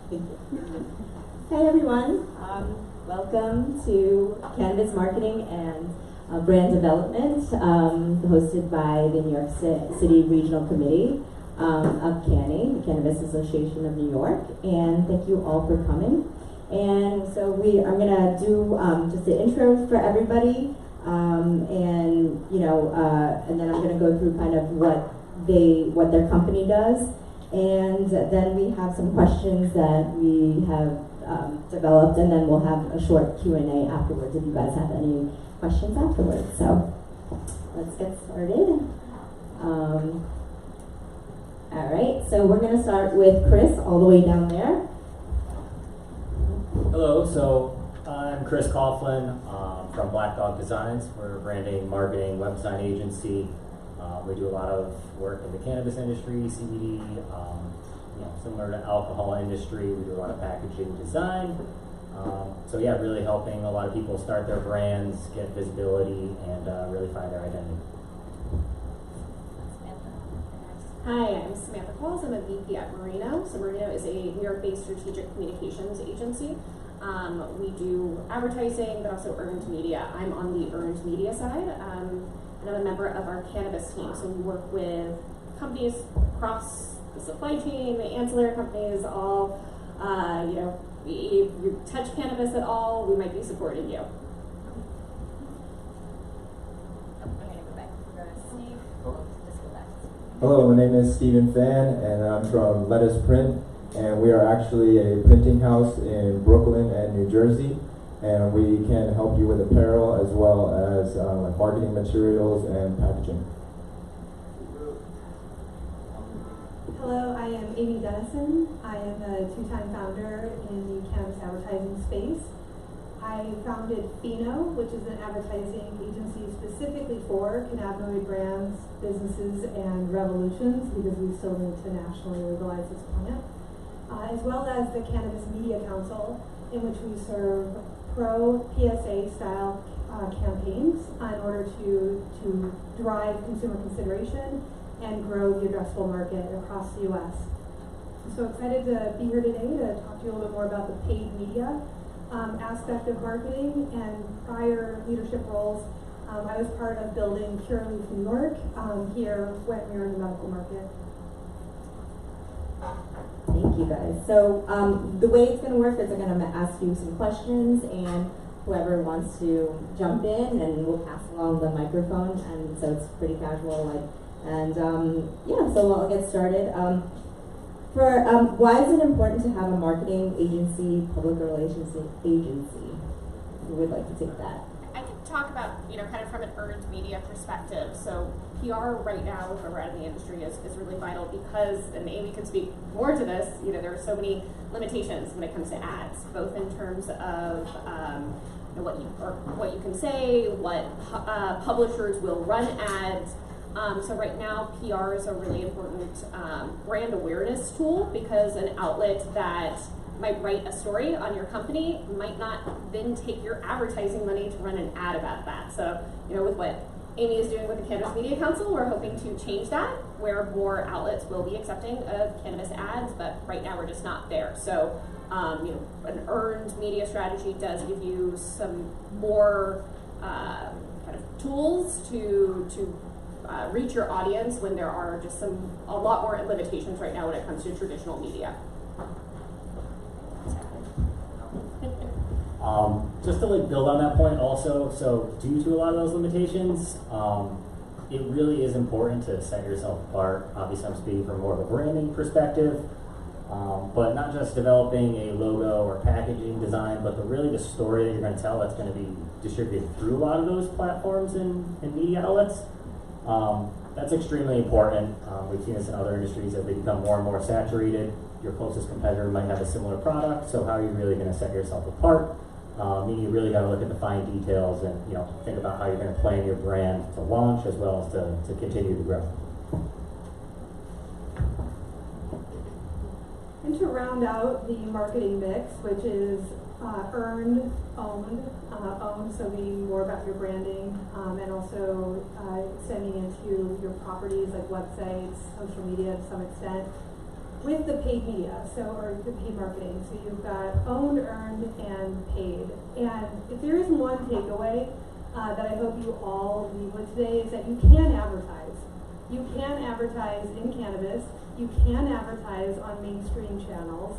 Thank you. Hey everyone, welcome to Cannabis Marketing and Brand Development, hosted by the New York City Regional Committee of CANI, the Cannabis Association of New York, and thank you all for coming. And so I'm gonna do just an intro for everybody, and then I'm gonna go through kind of what their company does. And then we have some questions that we have developed, and then we'll have a short Q&A afterwards if you guys have any questions afterwards. So let's get started. All right, so we're going to start with Chris all the way down there. Hello, so I'm Chris Coughlan from Blkdog Designs. We're a branding, marketing, website agency. We do a lot of work in the cannabis industry, CBD, similar to alcohol industry. We do a lot of packaging design. So yeah, really helping a lot of people start their brands, get visibility, and really find their identity. Hi, I'm Samantha Quails. I'm a VP at Marino. So Marino is a New York-based strategic communications agency. We do advertising, but also earned media. I'm on the earned media side. And I'm a member of our cannabis team. So we work with companies across the supply chain, the ancillary companies, all, if you touch cannabis at all, we might be supporting you. Hello, my name is Stephen Phan, and I'm from Lettuce Print, and we are actually a printing house in Brooklyn and New Jersey, and we can help you with apparel as well as marketing materials and packaging. Hello, I am Amy Deneson. I am a two-time founder in the cannabis advertising space. I founded Pheno, which is an advertising agency specifically for cannabinoid brands, businesses, and revolutions, because we still need to nationally legalize this plant, as well as the Cannabis Media Council, in which we serve pro-PSA style campaigns in order to drive consumer consideration and grow the addressable market across the U.S. I'm so excited to be here today to talk to you a little bit more about the paid media aspect of marketing. And prior leadership roles, I was part of building Pure Leaf New York here when we were in the medical market. Thank you guys. So the way it's going to work is I'm going to ask you some questions, and whoever wants to jump in, and we'll pass along the microphone, and so it's pretty casual. So I'll get started. Why is it important to have a marketing agency, public relations agency? Who would like to take that? I could talk about, kind of from an earned media perspective. So PR right now, if we're out in the industry, is really vital because, and Amy can speak more to this, there are so many limitations when it comes to ads, both in terms of what you can say, what publishers will run ads. So right now, PR is a really important brand awareness tool, because an outlet that might write a story on your company might not then take your advertising money to run an ad about that. So, with what Amy is doing with the Cannabis Media Council, we're hoping to change that, where more outlets will be accepting of cannabis ads, but right now we're just not there. So, an earned media strategy does give you some more kind of tools to reach your audience when there are just a lot more limitations right now when it comes to traditional media. Just to build on that point also, so due to a lot of those limitations, it really is important to set yourself apart. Obviously I'm speaking from more of a branding perspective, but not just developing a logo or packaging design, but really the story that you're going to tell that's going to be distributed through a lot of those platforms and media outlets. That's extremely important. We've seen this in other industries as they become more and more saturated. Your closest competitor might have a similar product, so how are you really going to set yourself apart? Meaning you really got to look at the fine details and think about how you're going to plan your brand to launch as well as to continue to grow. And to round out the marketing mix, which is earned, owned, so being more about your branding, and also extending into your properties like websites, social media to some extent. with the paid media, or the paid marketing. So you've got owned, earned, and paid. And if there is one takeaway that I hope you all leave with today, is that you can advertise. You can advertise in cannabis. You can advertise on mainstream channels.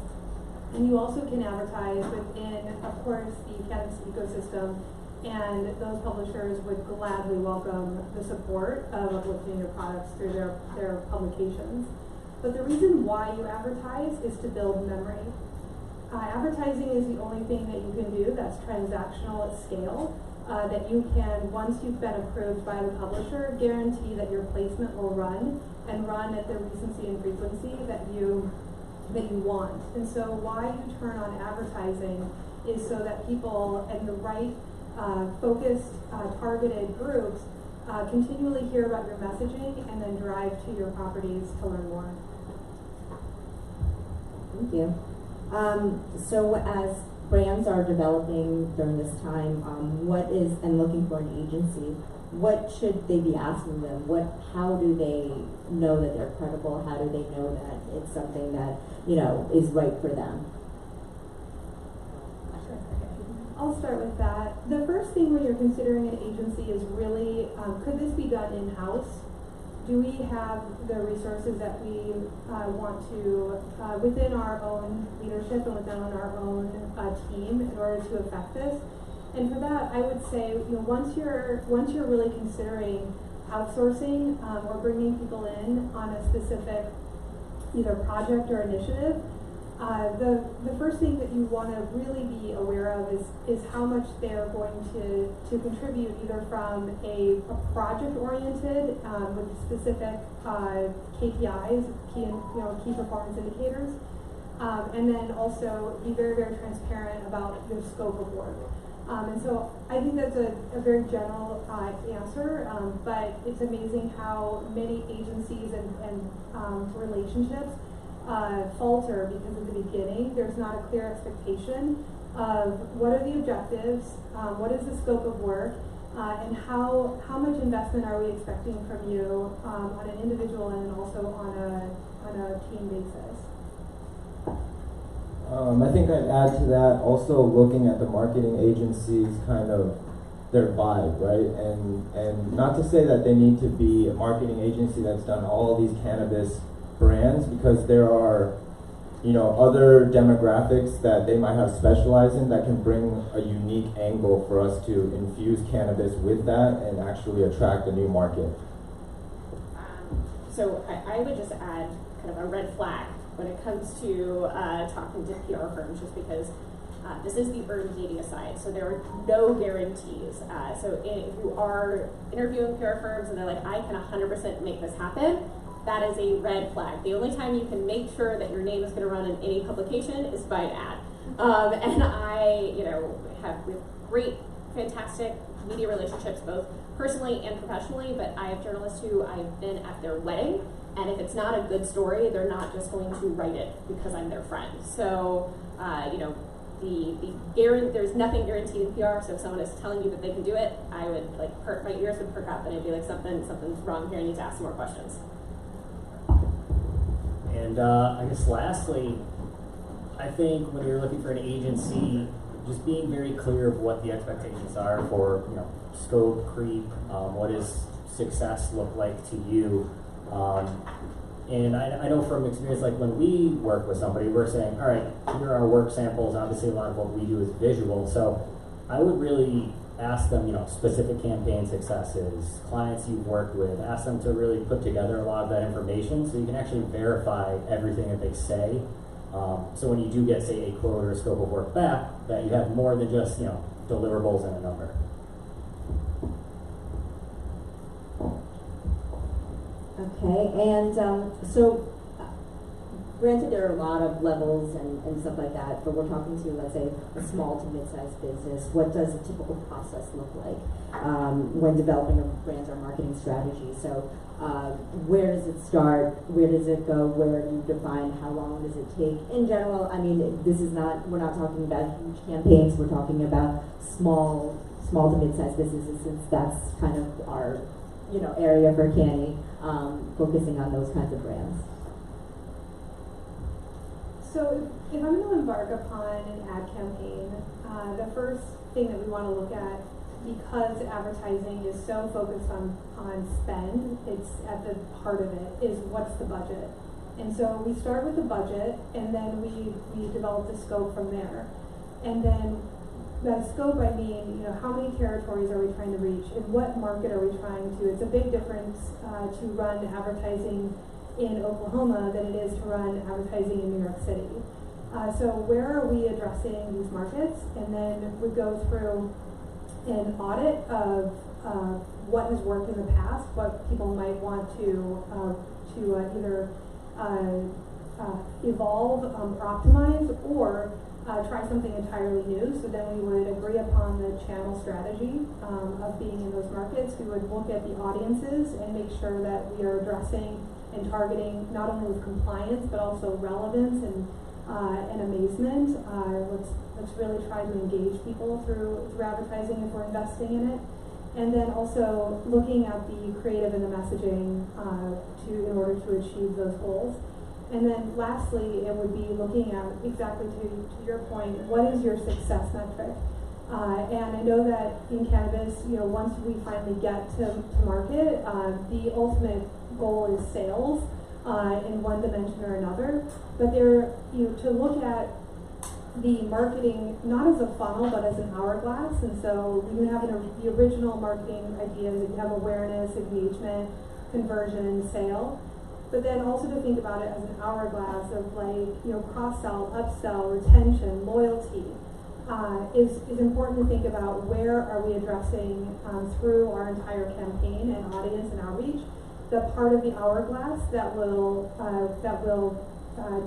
And you also can advertise within, of course, the cannabis ecosystem. And those publishers would gladly welcome the support of uplifting your products through their publications. But the reason why you advertise is to build memory. Advertising is the only thing that you can do that's transactional at scale, that you can, once you've been approved by the publisher, guarantee that your placement will run and run at the recency and frequency that you want. And so why you turn on advertising is so that people in the right focused, targeted groups continually hear about your messaging and then drive to your properties to learn more. Thank you. So as brands are developing during this time, and looking for an agency, what should they be asking them? How do they know that they're credible? How do they know that it's something that, is right for them? I'll start with that. The first thing when you're considering an agency is really, could this be done in-house? Do we have the resources that we want to, within our own leadership and within our own team in order to affect this? And for that, I would say, once you're really considering outsourcing or bringing people in on a specific either project or initiative, the first thing that you want to really be aware of is how much they're going to contribute, either from a project-oriented with specific KPIs, key performance indicators, and then also be very, very transparent about your scope of work. And so I think that's a very general answer, but it's amazing how many agencies and relationships falter because at the beginning there's not a clear expectation of what are the objectives, what is the scope of work, and how much investment are we expecting from you on an individual and also on a team basis. I think I'd add to that also looking at the marketing agencies, kind of their vibe, right? And not to say that they need to be a marketing agency that's done all these cannabis brands, because there are, other demographics that they might have specialized in that can bring a unique angle for us to infuse cannabis with that and actually attract a new market. So I would just add kind of a red flag when it comes to talking to PR firms, just because this is the earned media side, so there are no guarantees. So if you are interviewing PR firms and they're like, I can 100% make this happen, that is a red flag. The only time you can make sure that your name is going to run in any publication is by an ad. And I, have great, fantastic media relationships, both personally and professionally, but I have journalists who I've been at their wedding, and if it's not a good story, they're not just going to write it because I'm their friend. So, there's nothing guaranteed in PR, so if someone is telling you that they can do it, I would, my ears would perk up, and I'd be like, something's wrong here, I need to ask some more questions. And I guess lastly, I think when you're looking for an agency, just being very clear of what the expectations are for, scope, creep, what does success look like to you. And I know from experience, when we work with somebody, we're saying, all right, here are our work samples. Obviously, a lot of what we do is visual. So I would really ask them, specific campaign successes, clients you've worked with, ask them to really put together a lot of that information so you can actually verify everything that they say. So when you do get, say, a quote or a scope of work back, that you have more than just, deliverables and a number. Okay, and so granted there are a lot of levels and stuff like that, but we're talking to, let's say, a small to mid-sized business. What does a typical process look like when developing a brand or marketing strategy? So where does it start? Where does it go? Where do you define? How long does it take? In general, we're not talking about huge campaigns, we're talking about small to mid-sized businesses, since that's kind of our area for Canny, focusing on those kinds of brands. So if I'm going to embark upon an ad campaign, the first thing that we want to look at, because advertising is so focused on spend, it's at the heart of it, is what's the budget. And so we start with the budget, and then we develop the scope from there. And then by scope, I mean, how many territories are we trying to reach, and what market are we trying to? It's a big difference to run advertising in Oklahoma than it is to run advertising in New York City. So where are we addressing these markets? And then we go through an audit of what has worked in the past, what people might want to either evolve or optimize, or try something entirely new. So then we would agree upon the channel strategy of being in those markets. We would look at the audiences and make sure that we are addressing and targeting not only with compliance but also relevance and amazement. Let's really try to engage people through advertising if we're investing in it. And then also looking at the creative and the messaging in order to achieve those goals. And then lastly, it would be looking at exactly to your point, what is your success metric? And I know that in cannabis, once we finally get to market, the ultimate goal is sales in one dimension or another. But to look at the marketing not as a funnel but as an hourglass. And so you have the original marketing ideas. You have awareness, engagement, conversion, sale. But then also to think about it as an hourglass of cross-sell, upsell, retention, loyalty is important to think about where are we addressing through our entire campaign and audience and outreach, the part of the hourglass that will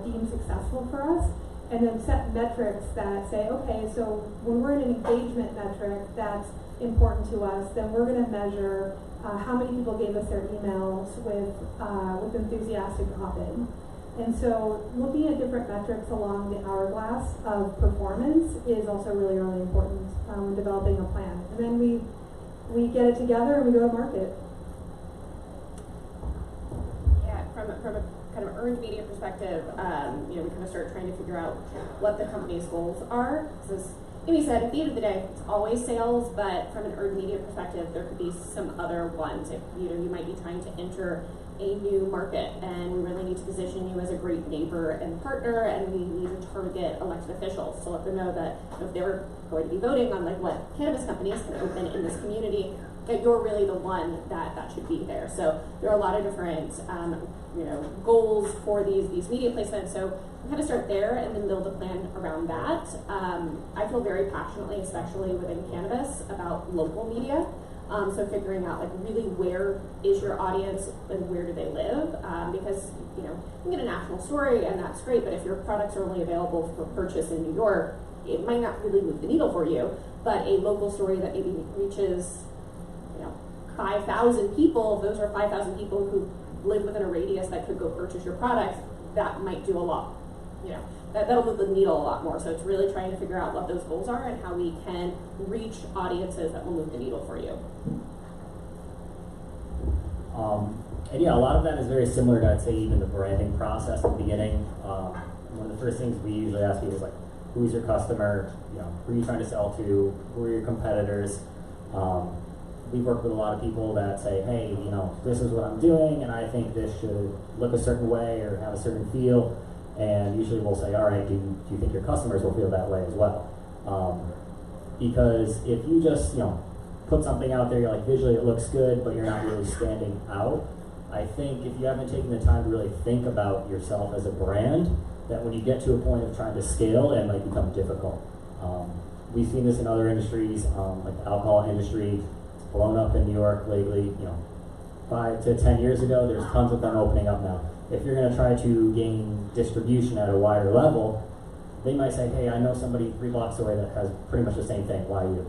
deem successful for us, and then set metrics that say, okay, so when we're in an engagement metric that's important to us, then we're going to measure how many people gave us their emails with enthusiastic opt-in. And so looking at different metrics along the hourglass of performance is also really, really important when developing a plan. And then we get it together and we go to market. Yeah, from a kind of earned media perspective, we kind of start trying to figure out what the company's goals are. So as Amy said, at the end of the day, it's always sales, but from an earned media perspective, there could be some other ones. You might be trying to enter a new market, and we really need to position you as a great neighbor and partner, and we need to target elected officials to let them know that if they're going to be voting on what cannabis companies can open in this community, that you're really the one that should be there. So there are a lot of different goals for these media placements. So we kind of start there and then build a plan around that. I feel very passionately, especially within cannabis, about local media. So figuring out really where is your audience and where do they live, because you can get a national story and that's great, but if your products are only available for purchase in New York, it might not really move the needle for you. But a local story that maybe reaches 5,000 people, those are 5,000 people who live within a radius that could go purchase your products, that might do a lot. That'll move the needle a lot more. So it's really trying to figure out what those goals are and how we can reach audiences that will move the needle for you. And yeah, a lot of that is very similar to, I'd say, even the branding process at the beginning. One of the first things we usually ask people is who's your customer? Who are you trying to sell to? Who are your competitors? We work with a lot of people that say, hey, this is what I'm doing, and I think this should look a certain way or have a certain feel. And usually we'll say, all right, do you think your customers will feel that way as well? Because if you just, put something out there, you're visually it looks good, but you're not really standing out. I think if you haven't taken the time to really think about yourself as a brand, that when you get to a point of trying to scale, it might become difficult. We've seen this in other industries, like the alcohol industry. It's blown up in New York lately. 5 to 10 years ago, there's tons of them opening up now. If you're going to try to gain distribution at a wider level, they might say, hey, I know somebody 3 blocks away that has pretty much the same thing. Why you?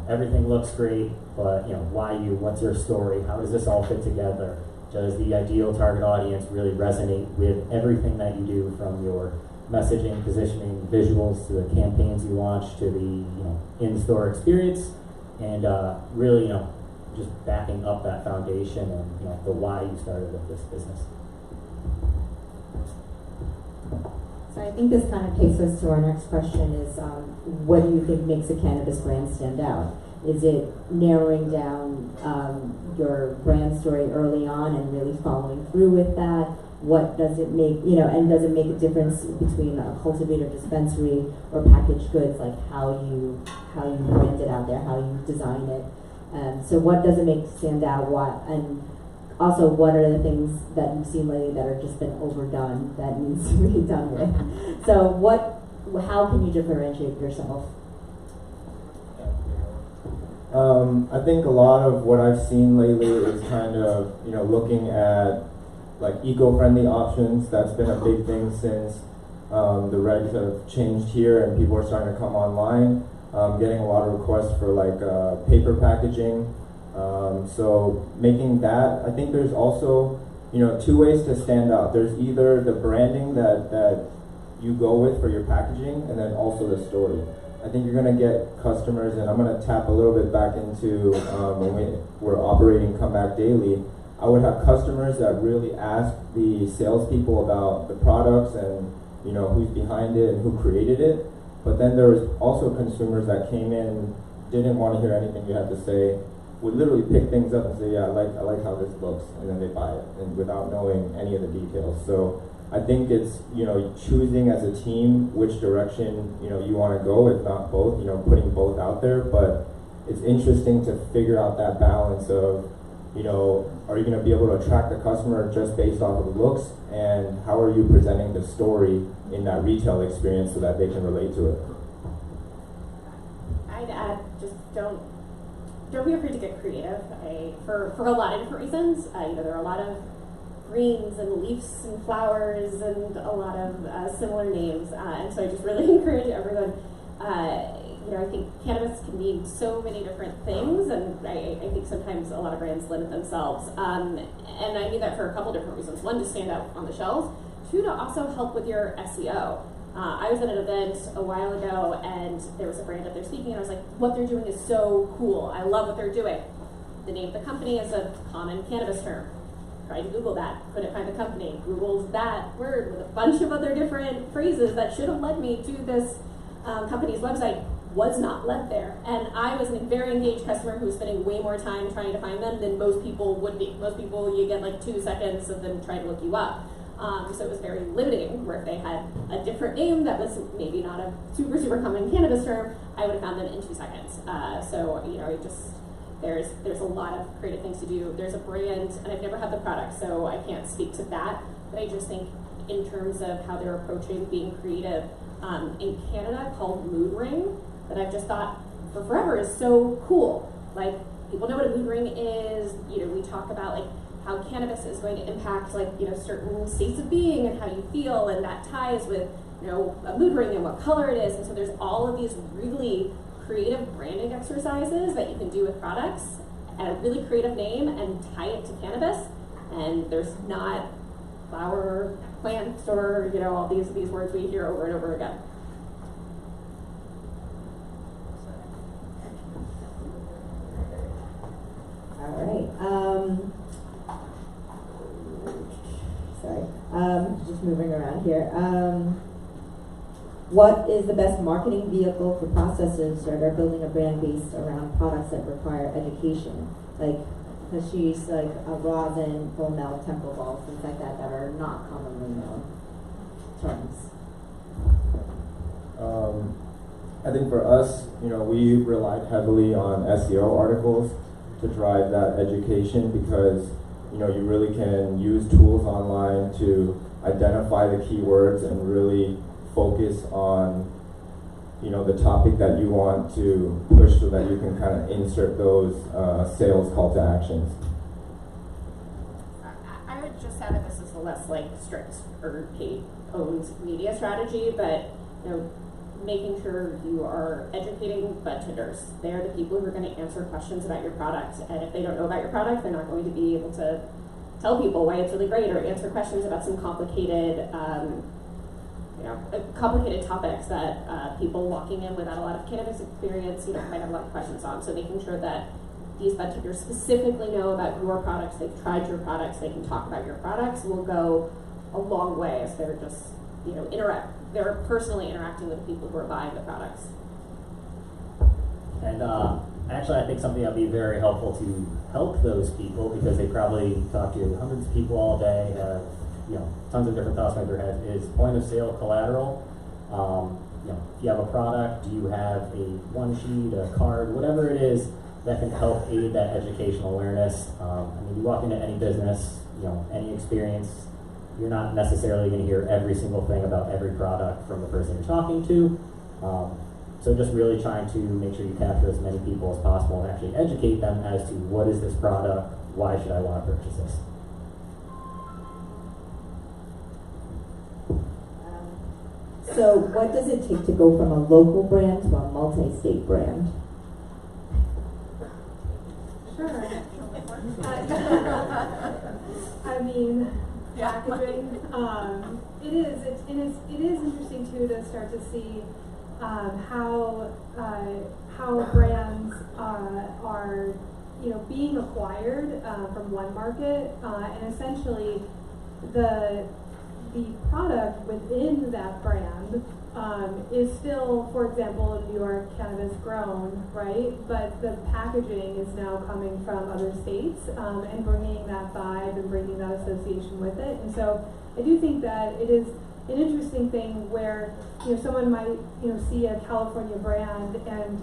Everything looks great, but why you? What's your story? How does this all fit together? Does the ideal target audience really resonate with everything that you do, from your messaging, positioning, visuals, to the campaigns you launch, to the in-store experience, and really just backing up that foundation and the why you started with this business. So So I think this kind of takes us to our next question is, what do you think makes a cannabis brand stand out? Is it narrowing down your brand story early on and really following through with that? What does it make, and does it make a difference between a cultivator dispensary or packaged goods, like how you brand it out there, how you design it? So what does it make stand out? And also, what are the things that you've seen lately that are just been overdone that needs to be done with? So how can you differentiate yourself? I think a lot of what I've seen lately is kind of, looking at like eco-friendly options. That's been a big thing since the regs have changed here and people are starting to come online. Getting a lot of requests for like paper packaging. So making that, I think there's also, two ways to stand out. There's either the branding that you go with for your packaging, and then also the story. I think you're going to get customers, and I'm going to tap a little bit back into when we were operating Come Back Daily. I would have customers that really ask the salespeople about the products and who's behind it and who created it. But then there was also consumers that came in, didn't want to hear anything you had to say, would literally pick things up and say, yeah, I like how this looks, and then they buy it, and without knowing any of the details. So I think it's choosing as a team which direction you want to go, if not both, putting both out there. But it's interesting to figure out that balance of are you going to be able to attract the customer just based off of the looks, and how are you presenting the story in that retail experience so that they can relate to it? I'd add, just don't be afraid to get creative. For a lot of different reasons. There are a lot of greens and leaves and flowers and a lot of similar names, and so I just really encourage everyone. I think cannabis can mean so many different things, and I think sometimes a lot of brands limit themselves. And I mean that for a couple different reasons. One, to stand out on the shelves. Two, to also help with your SEO. I was at an event a while ago, and there was a brand up there speaking, and I was like, what they're doing is so cool. I love what they're doing. The name of the company is a common cannabis term. Tried to Google that, couldn't find the company. Googled that word with a bunch of other different phrases that should have led me to this company's website. Was not led there. And I was a very engaged customer who was spending way more time trying to find them than most people would be. Most people, you get like 2 seconds of them trying to look you up. So it was very limiting, where if they had a different name that was maybe not a super common cannabis term, I would have found them in 2 seconds. There's a lot of creative things to do. There's a brand, and I've never had the product, so I can't speak to that, but I just think in terms of how they're approaching being creative, in Canada called Mood Ring, that I've just thought for forever is so cool. Like, people know what a mood ring is. We talk about like how cannabis is going to impact certain states of being and how you feel, and that ties with a mood ring and what color it is. And so there's all of these really creative branding exercises that you can do with products and a really creative name and tie it to cannabis. And there's not flower, plants, or all these words we hear over and over again. All right. Just moving around here. What is the best marketing vehicle for processors that are building a brand based around products that require education? Like hashish, like a rosin, full melt, temple balls, things like that are not commonly known terms. I think for us, we relied heavily on SEO articles to drive that education, because you really can use tools online to identify the keywords and really focus on the topic that you want to push, so that you can kind of insert those sales call to actions. I would just add that this is a less strict or paid owned media strategy, but making sure you are educating budtenders. They're the people who are going to answer questions about your product, and if they don't know about your product, they're not going to be able to tell people why it's really great or answer questions about some complicated complicated topics that people walking in without a lot of cannabis experience might have a lot of questions on. So making sure that these budtenders specifically know about your products, they've tried your products, they can talk about your products, will go a long way, as they're just they're personally interacting with the people who are buying the products. And actually, I think something that would be very helpful to help those people, because they probably talk to hundreds of people all day, have tons of different thoughts in their head, is point of sale collateral. If you have a product, do you have a one sheet, a card, whatever it is that can help aid that educational awareness. You walk into any business, any experience, you're not necessarily going to hear every single thing about every product from the person you're talking to. So just really trying to make sure you capture as many people as possible and actually educate them as to what is this product, why should I want to purchase this. So what does it take to go from a local brand to a multi-state brand? Sure. Packaging. It is interesting too to start to see how brands are being acquired from one market, and essentially the product within that brand is still, for example, New York cannabis grown, right? But the packaging is now coming from other states and bringing that vibe and bringing that association with it. And so I do think that it is an interesting thing where someone might see a California brand and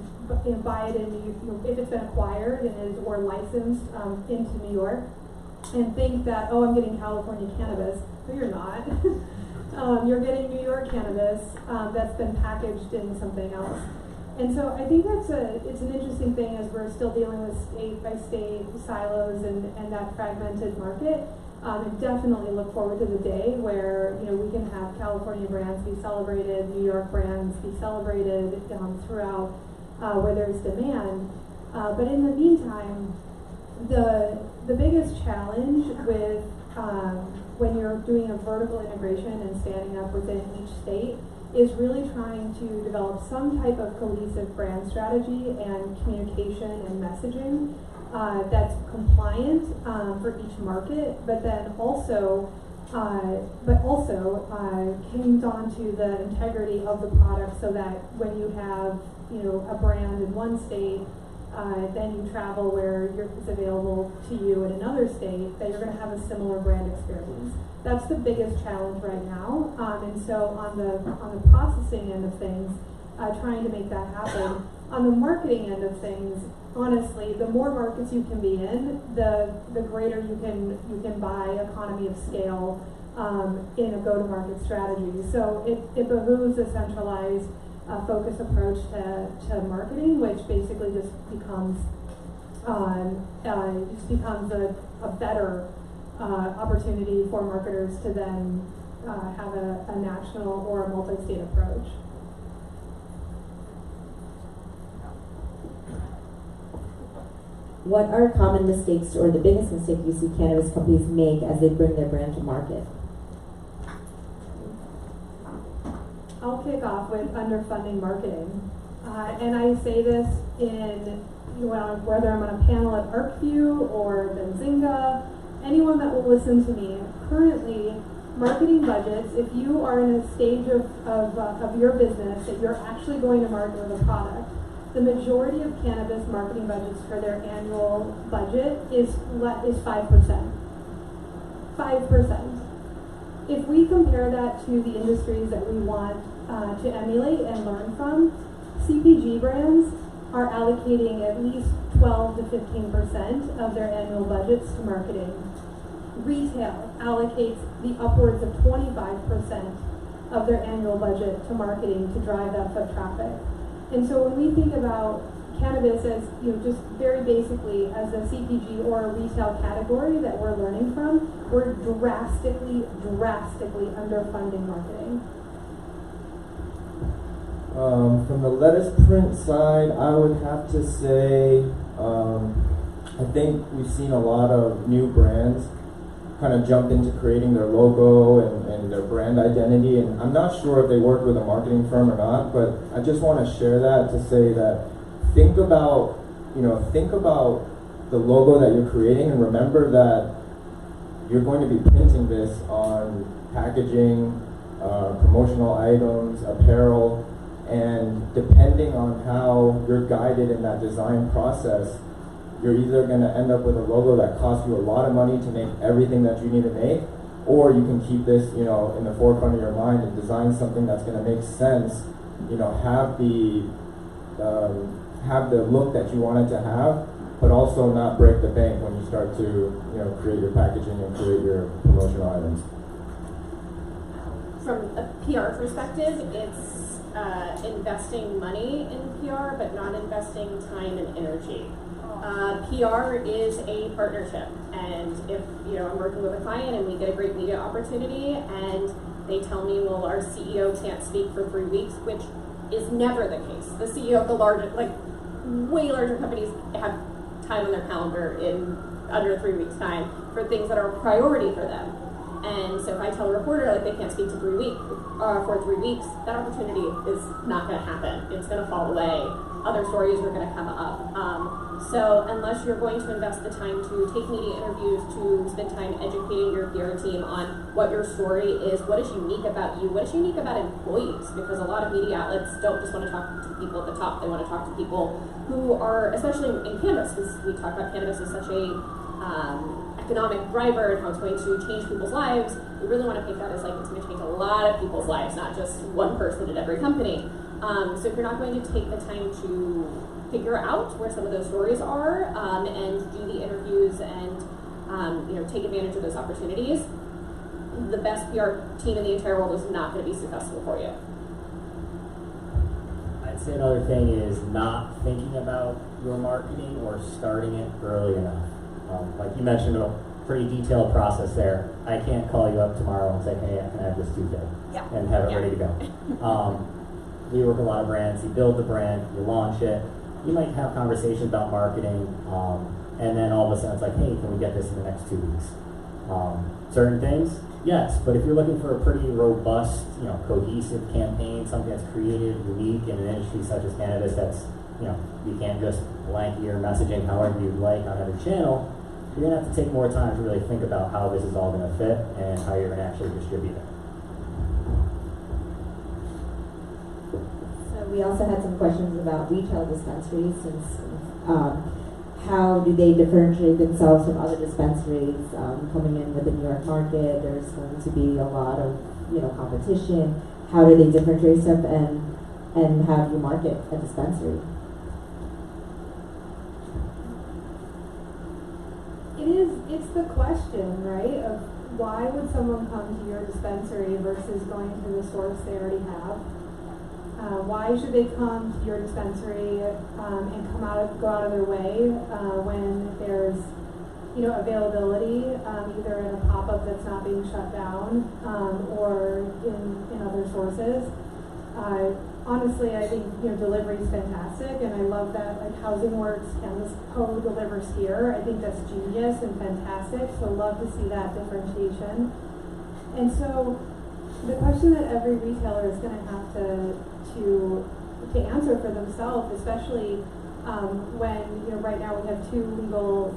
buy it in if it's been acquired and is or licensed into New York, and think that, oh, I'm getting California cannabis. No, you're not. You're getting New York cannabis that's been packaged in something else. And so I think it's an interesting thing as we're still dealing with state by state silos and that fragmented market. And definitely look forward to the day where we can have California brands be celebrated, New York brands be celebrated throughout where there's demand. But in the meantime, the biggest challenge with when you're doing a vertical integration and standing up within each state is really trying to develop some type of cohesive brand strategy and communication and messaging that's compliant for each market, but then also hangs on to the integrity of the product, so that when you have a brand in one state, then you travel where it's available to you in another state, that you're going to have a similar brand experience. That's the biggest challenge right now, and so on the processing end of things, trying to make that happen. On the marketing end of things, honestly, the more markets you can be in, the greater you can buy economy of scale in a go-to-market strategy. So it behooves a centralized focused approach to marketing, which basically just becomes a better opportunity for marketers to then have a national or a multi-state approach. What are common mistakes or the biggest mistake you see cannabis companies make as they bring their brand to market? I'll kick off with underfunding marketing. And I say this whether I'm on a panel at ArcView or Benzinga, anyone that will listen to me. Currently, marketing budgets, if you are in a stage of your business that you're actually going to market with a product, the majority of cannabis marketing budgets for their annual budget is 5%. 5%. If we compare that to the industries that we want to emulate and learn from, CPG brands are allocating at least 12 to 15% of their annual budgets to marketing. Retail allocates the upwards of 25% of their annual budget to marketing to drive that foot traffic. And so when we think about cannabis as, just very basically as a CPG or a retail category that we're learning from, we're drastically underfunding marketing. From the lettuce print side, I would have to say, I think we've seen a lot of new brands kind of jump into creating their logo and their brand identity, and I'm not sure if they work with a marketing firm or not, but I just want to share that to say that think about the logo that you're creating, and remember that you're going to be printing this on packaging, promotional items, apparel, and depending on how you're guided in that design process, you're either going to end up with a logo that costs you a lot of money to make everything that you need to make, or you can keep this, in the forefront of your mind and design something that's going to make sense, have the look that you want it to have, but also not break the bank when you start to, create your packaging and create your promotional items. From a PR perspective, it's investing money in PR, but not investing time and energy. PR is a partnership, and if I'm working with a client and we get a great media opportunity, and they tell me, well, our CEO can't speak for 3 weeks, which is never the case. The CEO of the largest, way larger companies have time on their calendar in under 3 weeks' time for things that are a priority for them. And so if I tell a reporter they can't speak to for 3 weeks, that opportunity is not going to happen. It's going to fall away. Other stories are going to come up. So unless you're going to invest the time to take media interviews, to spend time educating your PR team on what your story is, what is unique about you, what is unique about employees, because a lot of media outlets don't just want to talk to people at the top, they want to talk to people who are, especially in cannabis, because we talk about cannabis as such a economic driver and how it's going to change people's lives. We really want to paint that as it's going to change a lot of people's lives, not just one person at every company. So if you're not going to take the time to figure out where some of those stories are and do the interviews and take advantage of those opportunities, the best PR team in the entire world is not going to be successful for you. I'd say another thing is not thinking about your marketing or starting it early enough. Like you mentioned, a pretty detailed process there. I can't call you up tomorrow and say, hey, I can have this Tuesday and have it ready to go. We work with a lot of brands. You build the brand, you launch it. You might have conversations about marketing, and then all of a sudden it's like, hey, can we get this in the next 2 weeks? Certain things, yes, but if you're looking for a pretty robust, cohesive campaign, something that's creative, unique in an industry such as cannabis, that's, you can't just blank your messaging however you'd like on every channel. You're gonna have to take more time to really think about how this is all gonna fit and how you're gonna actually distribute it. We also had some questions about retail dispensaries, since how do they differentiate themselves from other dispensaries coming in with the New York market? There's going to be a lot of competition. How do they differentiate stuff, and how do you market a dispensary? It's the question, right, of why would someone come to your dispensary versus going to the source they already have? Why should they come to your dispensary and go out of their way when there's availability either in a pop-up that's not being shut down or in other sources? Honestly, I think delivery is fantastic, and I love that Housing Works Cannabis Co. delivers here. I think that's genius and fantastic. So love to see that differentiation. And so the question that every retailer is going to have to answer for themselves, especially when right now we have 2 legal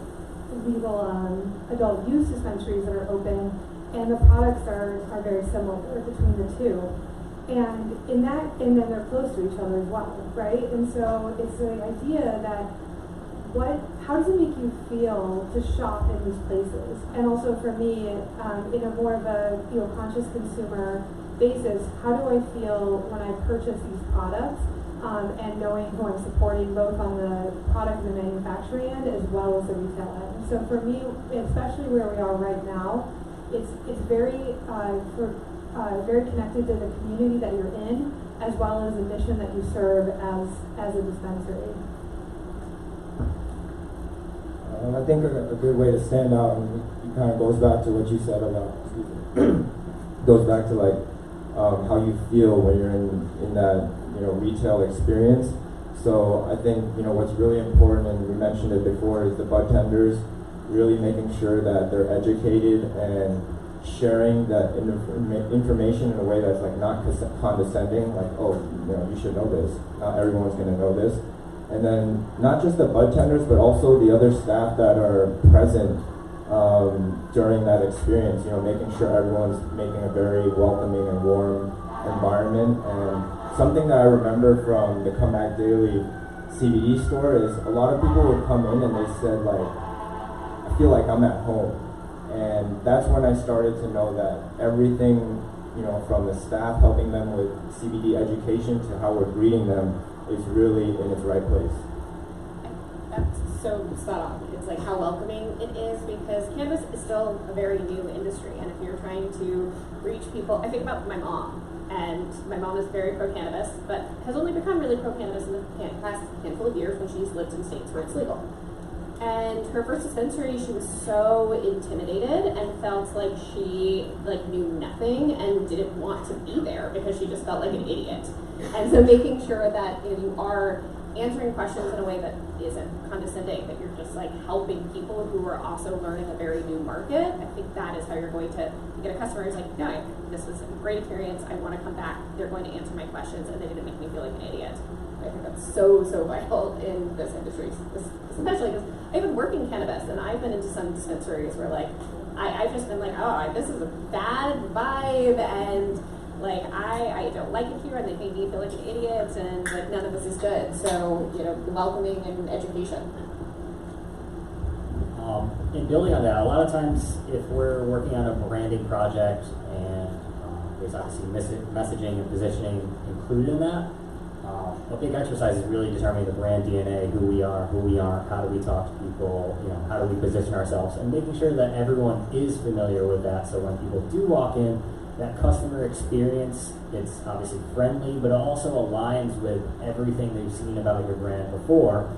adult use dispensaries that are open, and the products are very similar between the two, and then they're close to each other as well, right? And so it's the idea that how does it make you feel to shop in these places? And also for me, in a more of a conscious consumer basis, how do I feel when I purchase these products, and knowing who I'm supporting both on the product and the manufacturing end as well as the retail end. So for me, especially where we are right now, it's very very connected to the community that you're in, as well as the mission that you serve as a dispensary. I think a good way to stand out, and it kind of goes back to what you said about, goes back to how you feel when you're in that retail experience. So I think what's really important, and we mentioned it before, is the bud tenders really making sure that they're educated and sharing that information in a way that's not condescending, you should know this. Not everyone's going to know this. And then not just the bud tenders, but also the other staff that are present during that experience, you know, making sure everyone's making a very welcoming and warm environment. And something that I remember from the Comeback Daily CBD store is a lot of people would come in and they said, like, I feel like I'm at home. And that's when I started to know that everything, you know, from the staff helping them with CBD education to how we're greeting them is really in its right place. That's so spot on. It's like how welcoming it is, because cannabis is still a very new industry, and if you're trying to reach people, I think about my mom, and my mom is very pro-cannabis, but has only become really pro-cannabis in the past handful of years when she's lived in states where it's legal. And her first dispensary, she was so intimidated and felt like she knew nothing and didn't want to be there because she just felt like an idiot. And so making sure that you are answering questions in a way that isn't condescending, that you're just like helping people who are also learning a very new market. I think that is how you're going to get a customer who's like, yeah, this was a great experience, I want to come back, they're going to answer my questions, and they didn't make me feel like an idiot. I think that's so vital in this industry, especially because I've been working cannabis, and I've been into some dispensaries where like I've just been like, oh, this is a bad vibe, and like I don't like it here, and they make me feel like an idiot, and like none of this is good. So welcoming and education. And building on that, a lot of times if we're working on a branding project and there's obviously messaging and positioning included in that, a big exercise is really determining the brand DNA, who we are, who we aren't, how do we talk to people, how do we position ourselves, and making sure that everyone is familiar with that, so when people do walk in, that customer experience, it's obviously friendly, but it also aligns with everything they've seen about your brand before,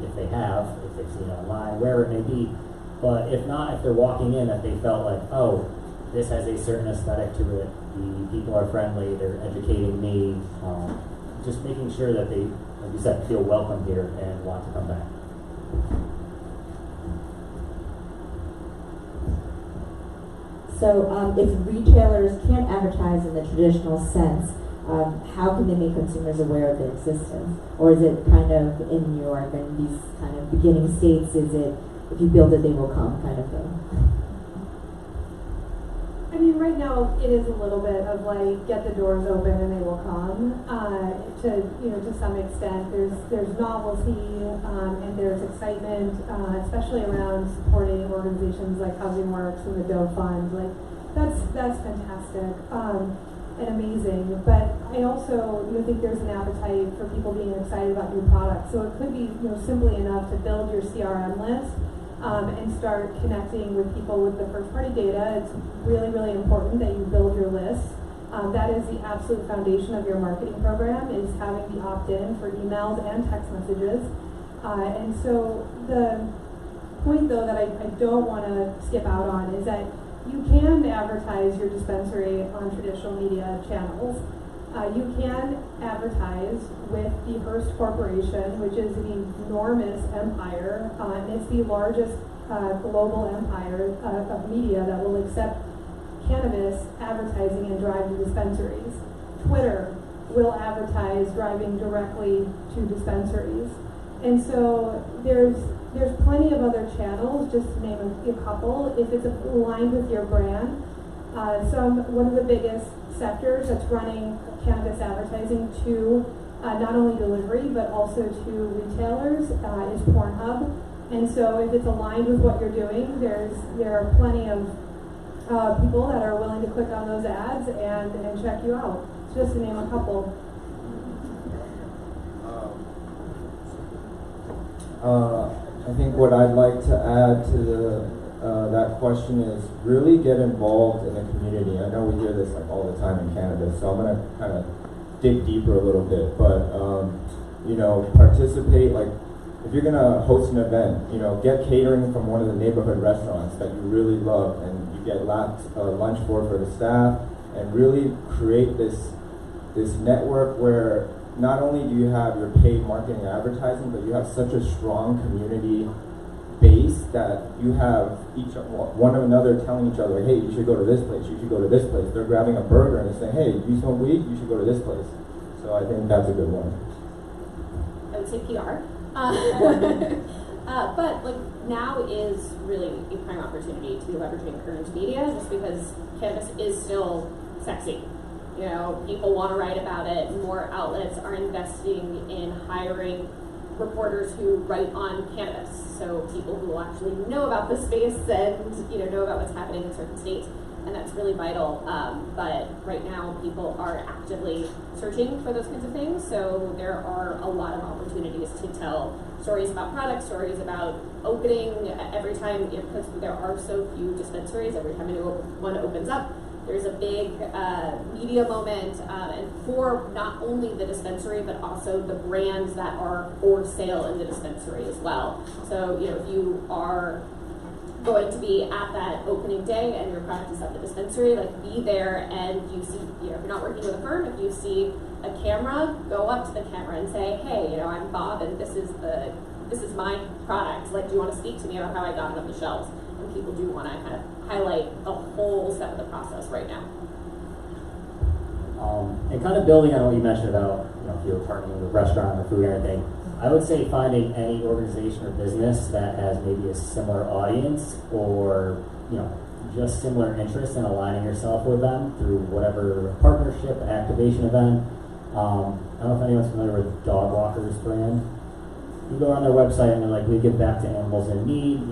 if they've seen it online, wherever it may be. But if not, if they're walking in, that they felt like, oh, this has a certain aesthetic to it, the people are friendly, they're educating me, just making sure that they, like you said, feel welcome here and want to come back. So if retailers can't advertise in the traditional sense, how can they make consumers aware of their existence? Or is it kind of in New York and these kind of beginning states, is it if you build it they will come kind of thing? I mean, right now it is a little bit of like get the doors open and they will come. To some extent, there's novelty and there's excitement, especially around supporting organizations like Housing Works and the Doe Fund. Like that's fantastic and amazing. But I also think there's an appetite for people being excited about new products. So it could be simply enough to build your CRM list. And start connecting with people with the first-party data. It's really, really important that you build your list. That is the absolute foundation of your marketing program, is having the opt-in for emails and text messages. And so the point, though, that I don't want to skip out on is that you can advertise your dispensary on traditional media channels. You can advertise with the Hearst Corporation, which is an enormous empire. It's the largest global empire of media that will accept cannabis advertising and drive to dispensaries. Twitter will advertise driving directly to dispensaries. And so there's plenty of other channels, just to name a couple, if it's aligned with your brand. One of the biggest sectors that's running cannabis advertising to not only delivery but also to retailers is Pornhub. And so if it's aligned with what you're doing, there are plenty of people that are willing to click on those ads and check you out. Just to name a couple. I think what I'd like to add to that question is really get involved in the community. I know we hear this all the time in cannabis, so I'm going to kind of dig deeper a little bit. But participate. Like if you're going to host an event, get catering from one of the neighborhood restaurants that you really love, and you get lunch for the staff, and really create this network where not only do you have your paid marketing and advertising, but you have such a strong community base that you have each one of another telling each other, hey, you should go to this place, you should go to this place. They're grabbing a burger and they're saying, hey, you smoke weed, you should go to this place. So I think that's a good one. I would say PR. But like now is really a prime opportunity to be leveraging earned media, just because cannabis is still sexy. You know, people want to write about it. More outlets are investing in hiring reporters who write on cannabis, so people who will actually know about the space and know about what's happening in certain states, and that's really vital. But right now, people are actively searching for those kinds of things, so there are a lot of opportunities to tell stories about products, stories about opening. Every time, because there are so few dispensaries, every time a new one opens up, there's a big media moment, and for not only the dispensary, but also the brands that are for sale in the dispensary as well. So, if you are going to be at that opening day and your product is at the dispensary, like be there, and you see, if you're not working with a firm, if you see a camera, go up to the camera and say, hey, I'm Bob, and this is my product. Like, do you want to speak to me about how I got it on the shelves? And people do want to kind of highlight the whole step of the process right now. And kind of building on what you mentioned about, if you're partnering with a restaurant or food or anything, I would say finding any organization or business that has maybe a similar audience or, just similar interests and aligning yourself with them through whatever partnership, activation event. I don't know if anyone's familiar with Dog Walker's brand. You go on their website and they're like, we give back to animals in need,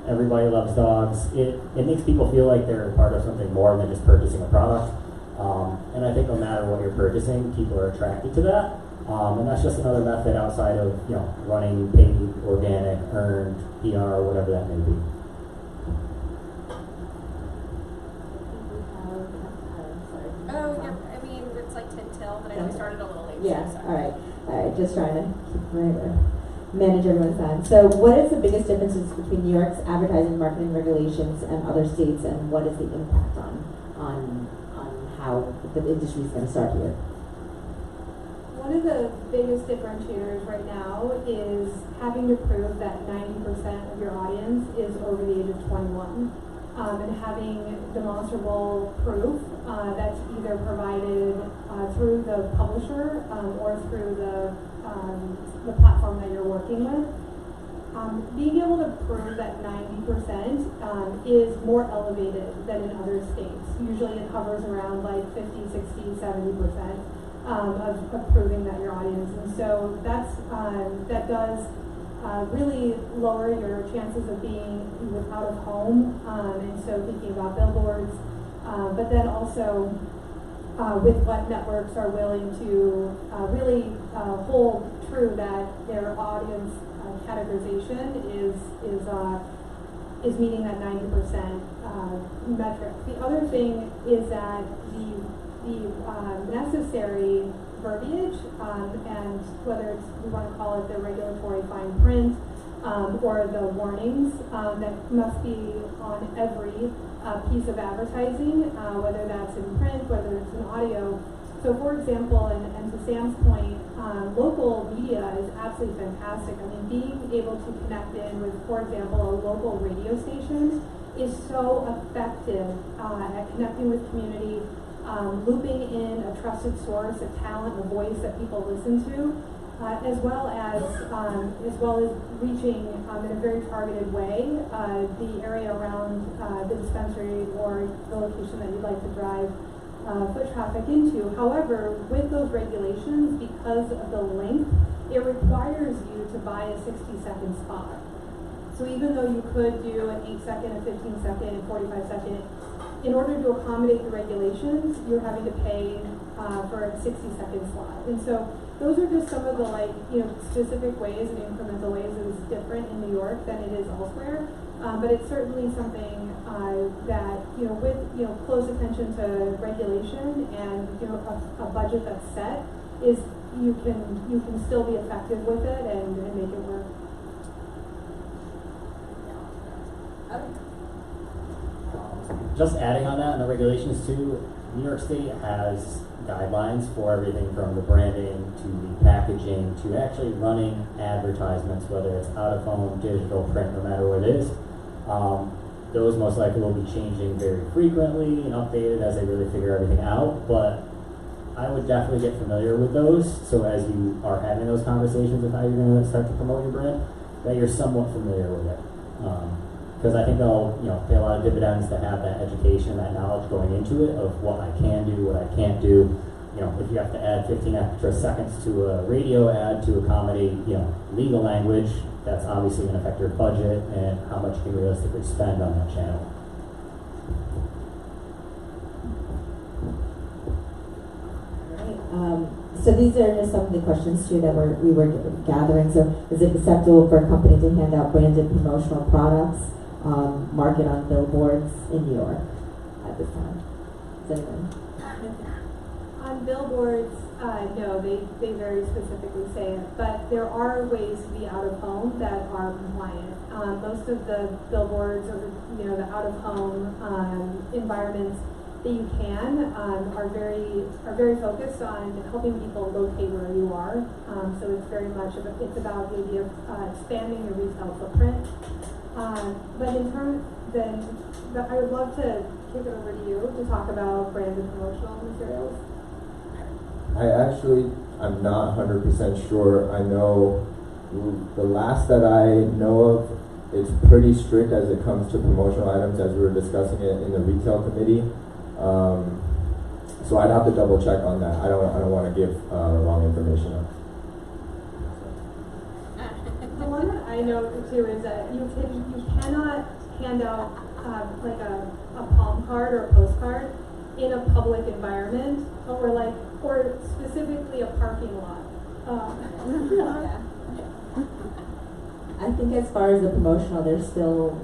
everybody loves dogs. It makes people feel like they're part of something more than just purchasing a product. And I think no matter what you're purchasing, people are attracted to that. And that's just another method outside of, running paid, organic, earned, PR, whatever that may be. It's like 10 till, but I know we started a little late. Yeah, so. all right. Just trying to manage everyone's time. So what is the biggest differences between New York's advertising marketing regulations and other states, and what is the impact on how the industry is going to start here? One of the biggest differentiators right now is having to prove that 90% of your audience is over the age of 21. And having demonstrable proof that's either provided through the publisher or through the platform that you're working with. Being able to prove that 90% is more elevated than in other states. Usually it hovers around like 50, 60, 70% of proving that your audience. And so that does really lower your chances of being out of home, and so thinking about billboards, but then also with what networks are willing to really hold true that their audience categorization is meeting that 90% metric. The other thing is that the necessary verbiage, and whether it's, we want to call it the regulatory fine print or the warnings that must be on every piece of advertising, whether that's in print, whether it's in audio. So for example, and to Sam's point, local media is absolutely fantastic. I mean, being able to connect in with, for example, a local radio station is so effective at connecting with community, looping in a trusted source, a talent, a voice that people listen to, as well as reaching in a very targeted way the area around the dispensary or the location that you'd like to drive foot traffic into. However, with those regulations, because of the length, it requires you to buy a 60-second spot. So even though you could do an 8-second, a 15-second, a 45-second, in order to accommodate the regulations, you're having to pay for a 60-second slot. And so those are just some of the specific ways and incremental ways it is different in New York than it is elsewhere. But it's certainly something that, with close attention to regulation and a budget that's set, is you can still be effective with it and make it work. Just adding on that and the regulations too, New York State has guidelines for everything from the branding to the packaging to actually running advertisements, whether it's out of home, digital, print, no matter what it is. Those most likely will be changing very frequently and updated as they really figure everything out, but I would definitely get familiar with those, so as you are having those conversations with how you're going to start to promote your brand, that you're somewhat familiar with it. Because I think they'll pay a lot of dividends to have that education, that knowledge going into it of what I can do, what I can't do. If you have to add 15 extra seconds to a radio ad to accommodate, legal language, that's obviously going to affect your budget and how much you can realistically spend on that channel. So these are just some of the questions too that we were gathering. So is it acceptable for a company to hand out branded promotional products, market on billboards in New York at this time? Does anyone? On billboards, no, they very specifically say it, but there are ways to be out of home that are compliant. Most of the billboards or the out of home environments that you can are very focused on helping people locate where you are. So it's very much it's about the idea of expanding your retail footprint. But in terms I would love to kick it over to you to talk about branded promotional materials. I'm not 100% sure. I know the last that I know of, it's pretty strict as it comes to promotional items, as we were discussing it in the retail committee. So I'd have to double check on that. I don't want to give the wrong information up. The one that I know too is that you cannot hand out like a palm card or a postcard in a public environment or specifically a parking lot. I think as far as the promotional, they're still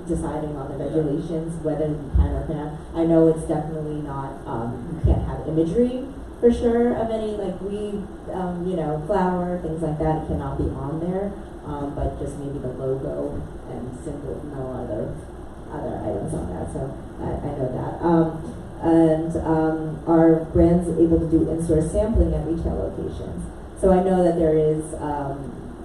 deciding on the regulations whether you can or cannot. I know it's definitely not, you can't have imagery for sure of any like weed, flower, things like that. It cannot be on there, but just maybe the logo and simple, no other items on that. So I know that. Are brands able to do in-store sampling at retail locations? So I know that there is,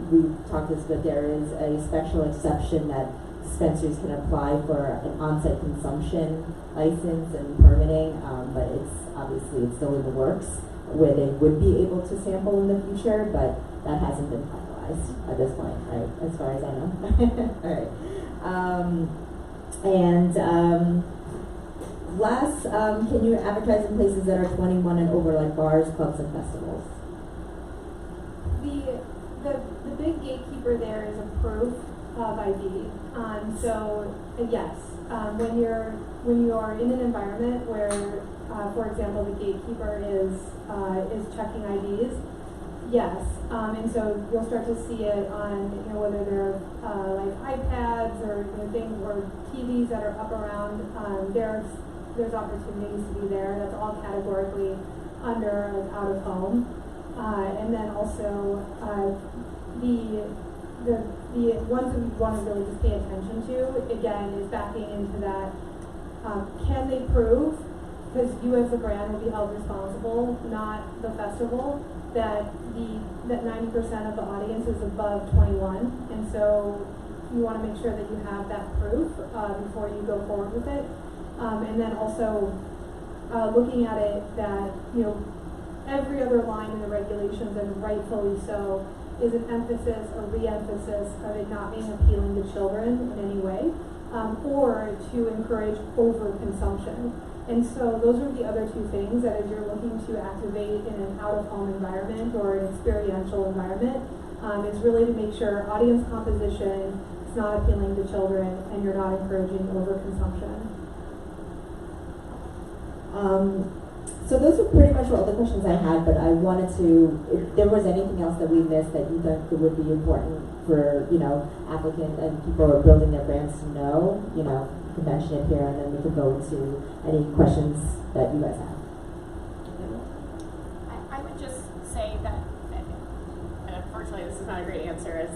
we talked this, but there is a special exception that dispensaries can apply for an on-site consumption license and permitting, but it's still in the works where they would be able to sample in the future, but that hasn't been finalized at this point, right? As far as I know. All right. Last, can you advertise in places that are 21 and over, like bars, clubs, and festivals? The big gatekeeper there is a proof of ID. So yes, when you are in an environment where, for example, the gatekeeper is checking IDs, yes, and so you'll start to see it on whether they're like iPads or things or TVs that are up around. There's opportunities to be there. That's all categorically under out of home, and then also the ones that we want to really just pay attention to, again, is backing into that, can they prove, because you as a brand will be held responsible, not the festival, that 90% of the audience is above 21, and so you want to make sure that you have that proof before you go forward with it. And then also looking at it that, every other line in the regulations, and rightfully so, is an emphasis or re-emphasis of it not being appealing to children in any way, or to encourage overconsumption. And so those are the other two things that as you're looking to activate in an out-of-home environment or an experiential environment, is really to make sure audience composition is not appealing to children and you're not encouraging overconsumption. So those were pretty much all the questions I had, but I wanted to, if there was anything else that we missed that you think would be important for, applicants and people who are building their brands to know, you can mention it here and then we can go into any questions that you guys have. I would just say that, and unfortunately this is not a great answer, as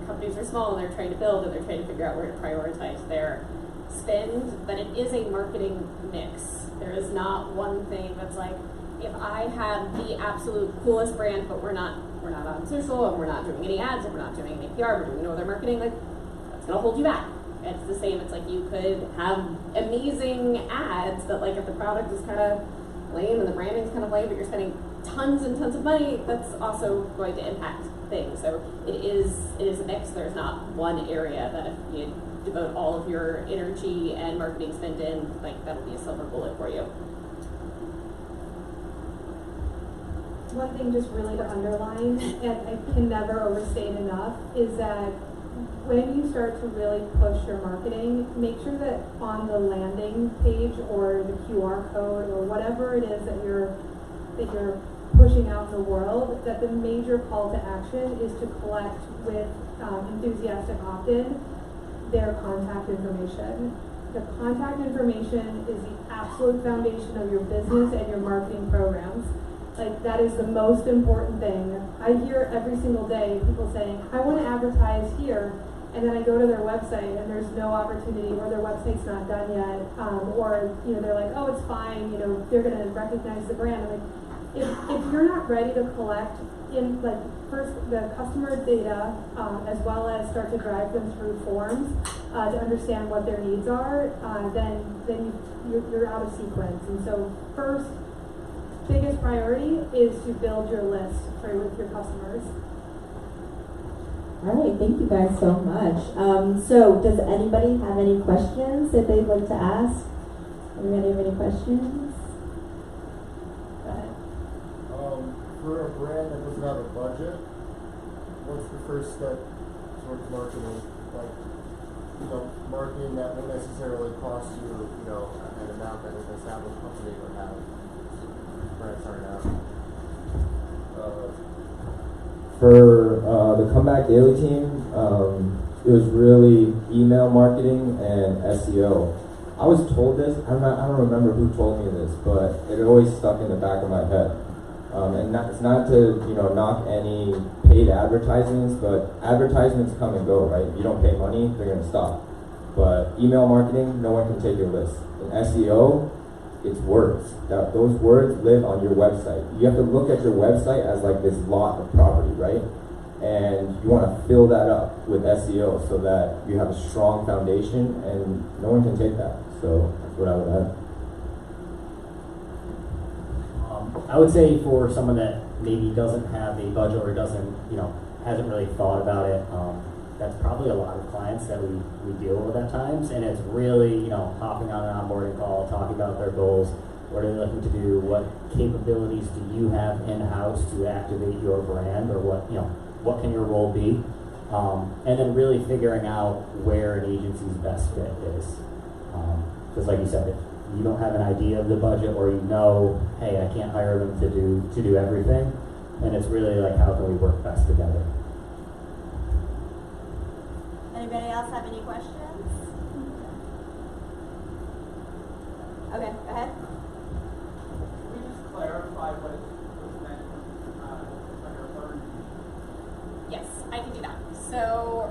companies are small and they're trying to build and they're trying to figure out where to prioritize their spend, but it is a marketing mix. There is not one thing that's like, if I have the absolute coolest brand, but we're not on social and we're not doing any ads and we're not doing any PR, we're doing no other marketing, like that's gonna hold you back. It's the same. It's like you could have amazing ads, but like if the product is kind of lame and the branding's kind of lame, but you're spending tons and tons of money, that's also going to impact things. So it is a mix. There's not one area that if you devote all of your energy and marketing spend in, like that'll be a silver bullet for you. One thing just really to underline, and I can never overstate enough, is that when you start to really push your marketing, make sure that on the landing page or the QR code or whatever it is that you're pushing out in the world, that the major call to action is to collect with enthusiastic opt-in their contact information. The contact information is the absolute foundation of your business and your marketing programs. Like, that is the most important thing. I hear every single day people saying, I want to advertise here, and then I go to their website and there's no opportunity, or their website's not done yet, or they're like, oh, it's fine, they're going to recognize the brand. I'm like, if you're not ready to collect in, like, first the customer data, as well as start to drive them through forms to understand what their needs are, then you're out of sequence. And so first, biggest priority is to build your list with your customers. All right, thank you guys so much. So does anybody have any questions that they'd like to ask? Anybody have any questions? Go ahead. For a brand that doesn't have a budget, what's the first step towards marketing? Like, marketing that won't necessarily cost you, an amount that an established company would have. Brand starting out. For the Comeback Daily team, it was really email marketing and SEO. I was told this, I don't remember who told me this, but it always stuck in the back of my head. And it's not to knock any paid advertisements, but advertisements come and go, right? If you don't pay money, they're going to stop. But email marketing, no one can take your list. In SEO, it's words. Those words live on your website. You have to look at your website as like this lot of property, right? And you want to fill that up with SEO so that you have a strong foundation and no one can take that. So that's what I would add. I would say for someone that maybe doesn't have a budget or doesn't, hasn't really thought about it, that's probably a lot of clients that we deal with at times, and it's really, hopping on an onboarding call, talking about their goals, what are they looking to do, what capabilities do you have in-house to activate your brand, or what can your role be, and then really figuring out where an agency's best fit is. Because like you said, if you don't have an idea of the budget, or hey, I can't hire them to do everything, and it's really like, how can we work best together? Anybody else have any questions? Okay, go ahead. Can we just clarify what was meant under earned? Yes, I can do that. So,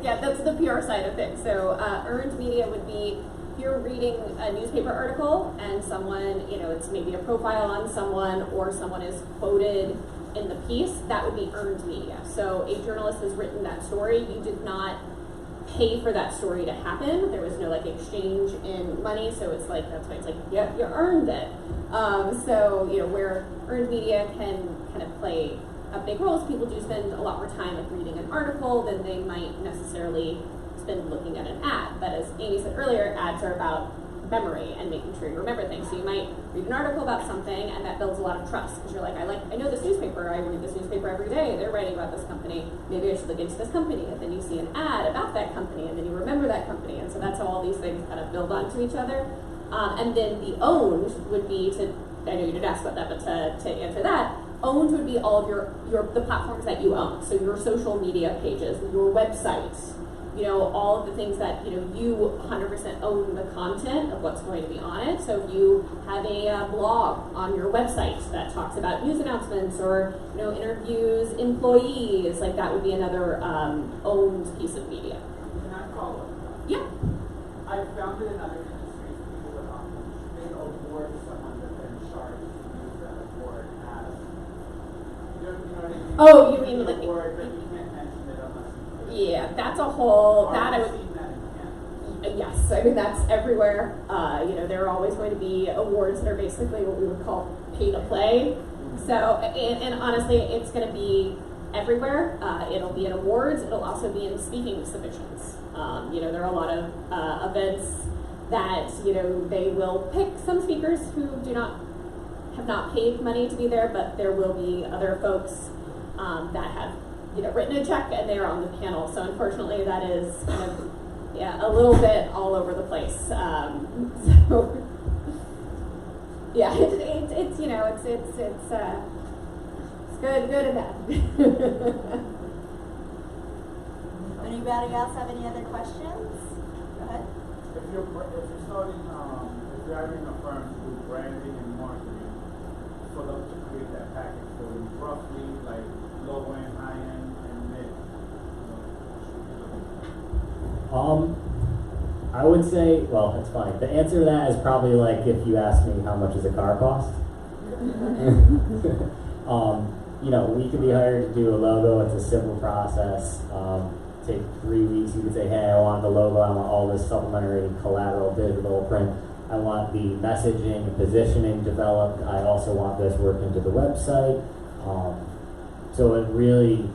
yeah, that's the PR side of things. So, earned media would be if you're reading a newspaper article and someone, it's maybe a profile on someone, or someone is quoted in the piece, that would be earned media. So a journalist has written that story. You did not pay for that story to happen. There was no exchange in money. So it's like, that's why it's like, yeah, you earned it. So where earned media can kind of play a big role is people do spend a lot more time reading an article than they might necessarily spend looking at an ad. But as Amy said earlier, ads are about memory and making sure you remember things. So you might read an article about something, and that builds a lot of trust, because you're like, I know this newspaper, I read this newspaper every day, they're writing about this company, maybe I should look into this company. And then you see an ad about that company, and then you remember that company. And so that's how all these things kind of build onto each other. And then the owned would be I know you didn't ask about that, but to answer that, owned would be all of the platforms that you own. So your social media pages, your websites, all of the things that, you 100% own the content of what's going to be on it. So if you have a blog on your website that talks about news announcements or, interviews employees, like that would be another owned piece of media. Can I follow? Yeah. I found it in other industries, people would they award someone that then charge to use that award as, you know what I mean? Oh, you mean like award, but you can't mention it unless you yeah, that's a whole, that I would, seen that in Canada. yes, I mean, that's everywhere. There are always going to be awards that are basically what we would call pay to play. So, and honestly, it's going to be everywhere. It'll be at awards. It'll also be in speaking submissions. There are a lot of events that, they will pick some speakers who have not paid money to be there, but there will be other folks that have, written a check and they're on the panel. So unfortunately, that is kind of, a little bit all over the place. So yeah, it's good and bad. Anybody else have any other questions? Go ahead. If you're starting, if you're having a firm to do branding and marketing for them to create that package for you, roughly like low end, high end, and mid. I would say, well, it's funny. The answer to that is probably like if you ask me how much does a car cost. We could be hired to do a logo. It's a simple process. Take 3 weeks. You could say, hey, I want the logo. I want all this supplementary collateral, digital print. I want the messaging and positioning developed. I also want this work into the website. So it really,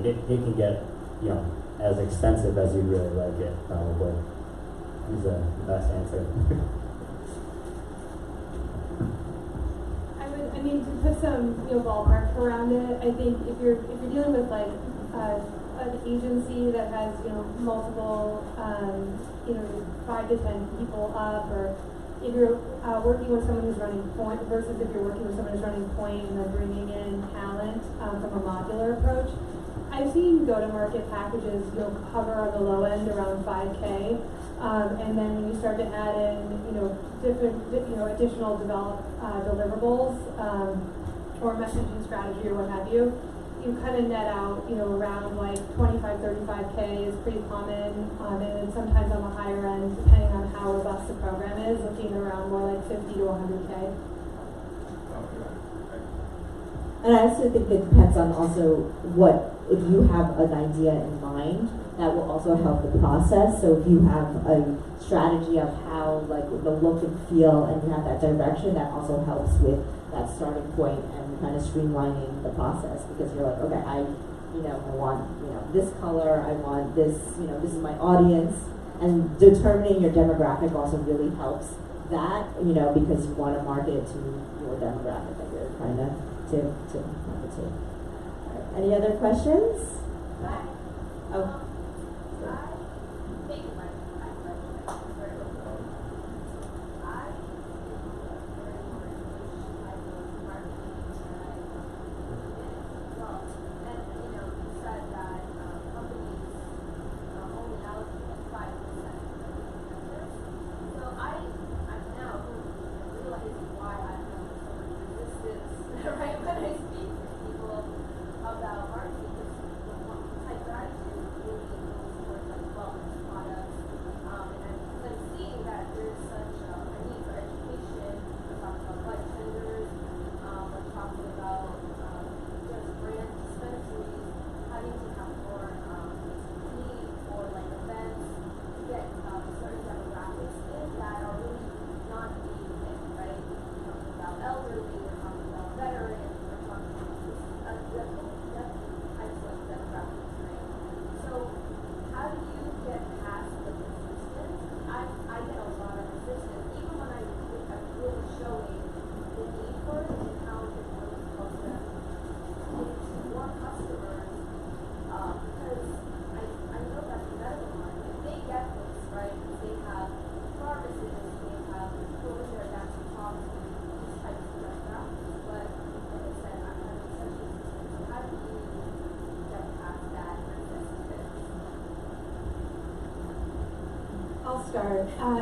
it can get, as expensive as you really like it, probably. Is the best answer. To put some ballpark around it, I think if you're dealing with like an agency that has multiple 5 to 10 people up, or if you're working with someone who's running point versus if you're working with someone who's running point and then bringing in talent from a modular approach. I've seen go-to-market packages hover on the low end around 5K, and then when you start to add in different additional deliverables or messaging strategy or what have you, you kind of net out around like 25-35K is pretty common, and then sometimes on the higher end, depending on how robust the program is, looking around more like 50 to 100K. And I also think it depends on also if you have an idea in mind, that will also help the process. So if you have a strategy of how the look and feel and you have that direction, that also helps with that starting point and kind of streamlining the process, because you're like, okay, I want this color, I want this, this is my audience, and determining your demographic also really helps that, because you want to market it to your demographic that you're trying to market to. Any other questions? Oh.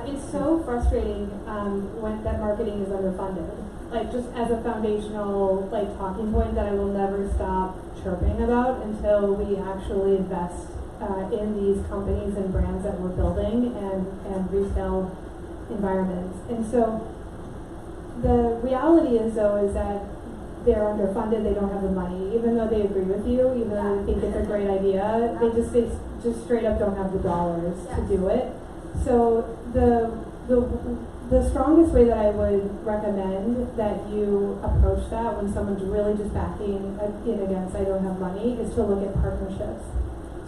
It's so frustrating when that marketing is underfunded. Just as a foundational talking point that I will never stop chirping about until we actually invest in these companies and brands that we're building and retail environments. And so the reality is that they're underfunded, they don't have the money, even though they agree with you, even though they think it's a great idea, they just straight up don't have the dollars to do it. So the strongest way that I would recommend that you approach that when someone's really just backing in against I don't have money is to look at partnerships.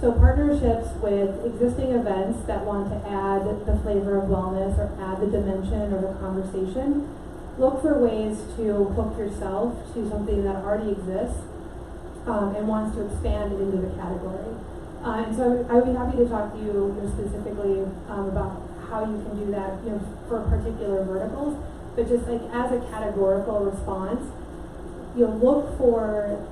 So partnerships with existing events that want to add the flavor of wellness or add the dimension or the conversation. Look for ways to hook yourself to something that already exists and wants to expand into the category. And so I would be happy to talk to you, specifically about how you can do that, for particular verticals. But just like as a categorical response, look for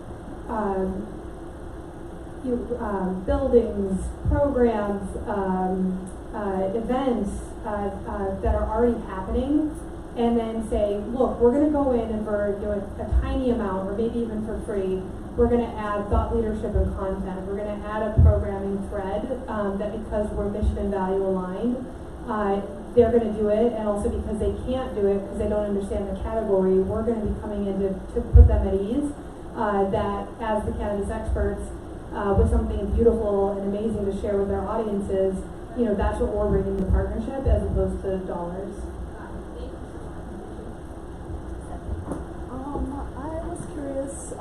buildings, programs, events that are already happening, and then say, look, we're going to go in and for a tiny amount, or maybe even for free, we're going to add thought leadership and content. We're going to add a programming thread that because we're mission and value aligned, they're going to do it, and also because they can't do it because they don't understand the category, we're going to be coming in to put them at ease, that as the cannabis experts, with something beautiful and amazing to share with our audiences, that's what we're bringing to partnership as opposed to dollars. I was curious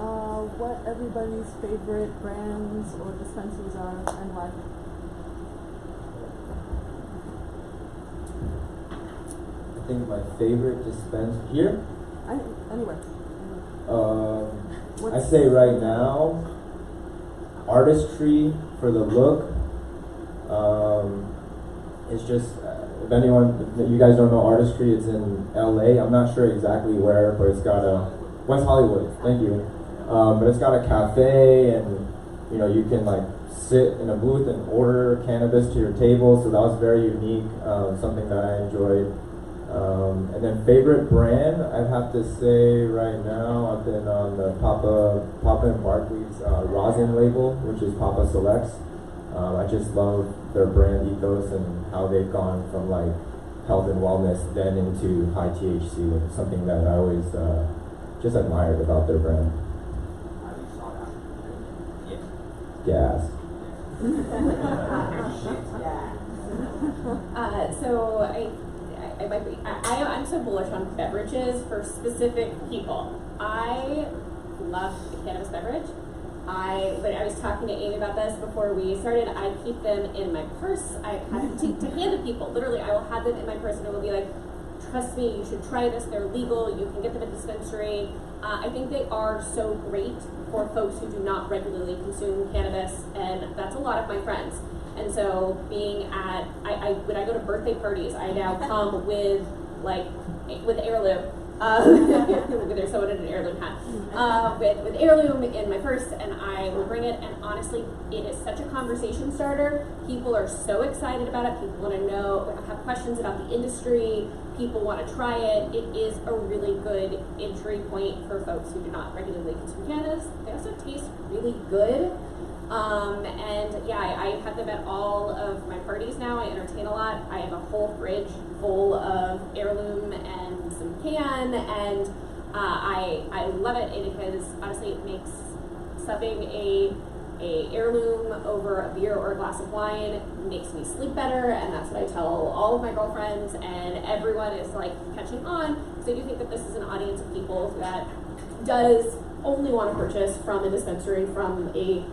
what everybody's favorite brands or dispensaries are and why. I think my favorite dispensary here. Anywhere. I say right now, artistry for the look. It's just, if you guys don't know artistry, it's in LA. I'm not sure exactly where, but it's got West Hollywood, thank you. But it's got a cafe, and you can like sit in a booth and order cannabis to your table, so that was very unique, something that I enjoyed. And then favorite brand, I'd have to say right now, I've been on the Papa and Barkley's rosin label, which is Papa Selects. I just love their brand ethos and how they've gone from like health and wellness then into high THC, something that I always just admired about their brand. Gas. So I'm so bullish on beverages for specific people. I love the cannabis beverage. But I was talking to Amy about this before we started. I keep them in my purse. I have to hand to people. Literally, I will have them in my purse and it will be like, trust me, you should try this. They're legal. You can get them at dispensary. I think they are so great for folks who do not regularly consume cannabis, and that's a lot of my friends. And so when I go to birthday parties, I now come with heirloom. There's someone in an heirloom hat. With heirloom in my purse, and I will bring it. And honestly, it is such a conversation starter. People are so excited about it. People want to know, have questions about the industry. People want to try it. It is a really good entry point for folks who do not regularly consume cannabis. They also taste really good. And yeah, I have them at all of my parties now. I entertain a lot. I have a whole fridge full of heirloom and some Phan, and I love it because honestly it makes supping a heirloom over a beer or a glass of wine makes me sleep better, and that's what I tell all of my girlfriends, and everyone is like catching on. So I do think that this is an audience of people that does only want to purchase from a dispensary, from a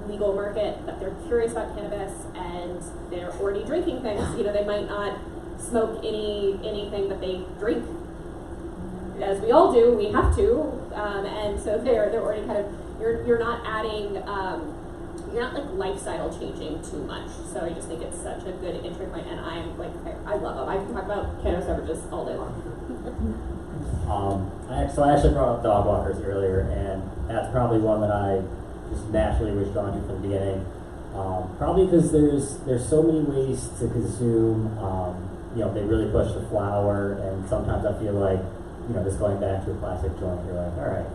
legal market, that they're curious about cannabis and they're already drinking things. They might not smoke anything, but they drink, as we all do. We have to, and so they're already kind of you're not adding you're not like lifestyle changing too much. So I just think it's such a good entry point, and I love them. I can talk about cannabis beverages all day long. So I actually brought up dog walkers earlier, and that's probably one that I just naturally was drawn to from the beginning. Probably because there's so many ways to consume. They really push the flower, and sometimes I feel like, just going back to a classic joint, you're like, all right,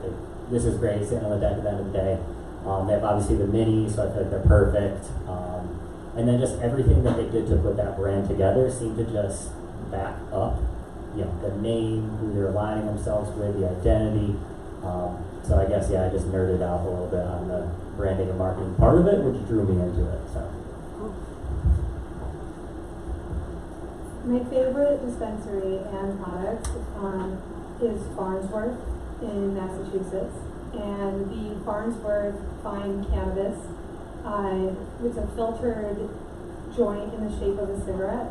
this is great, sitting on the deck at the end of the day. They have obviously the minis, so I feel like they're perfect. And then just everything that they did to put that brand together seemed to just back up, the name, who they're aligning themselves with, the identity. So I guess, I just nerded out a little bit on the branding and marketing part of it, which drew me into it. So. My favorite dispensary and product is Farnsworth in Massachusetts. And the Farnsworth Fine Cannabis, it's a filtered joint in the shape of a cigarette.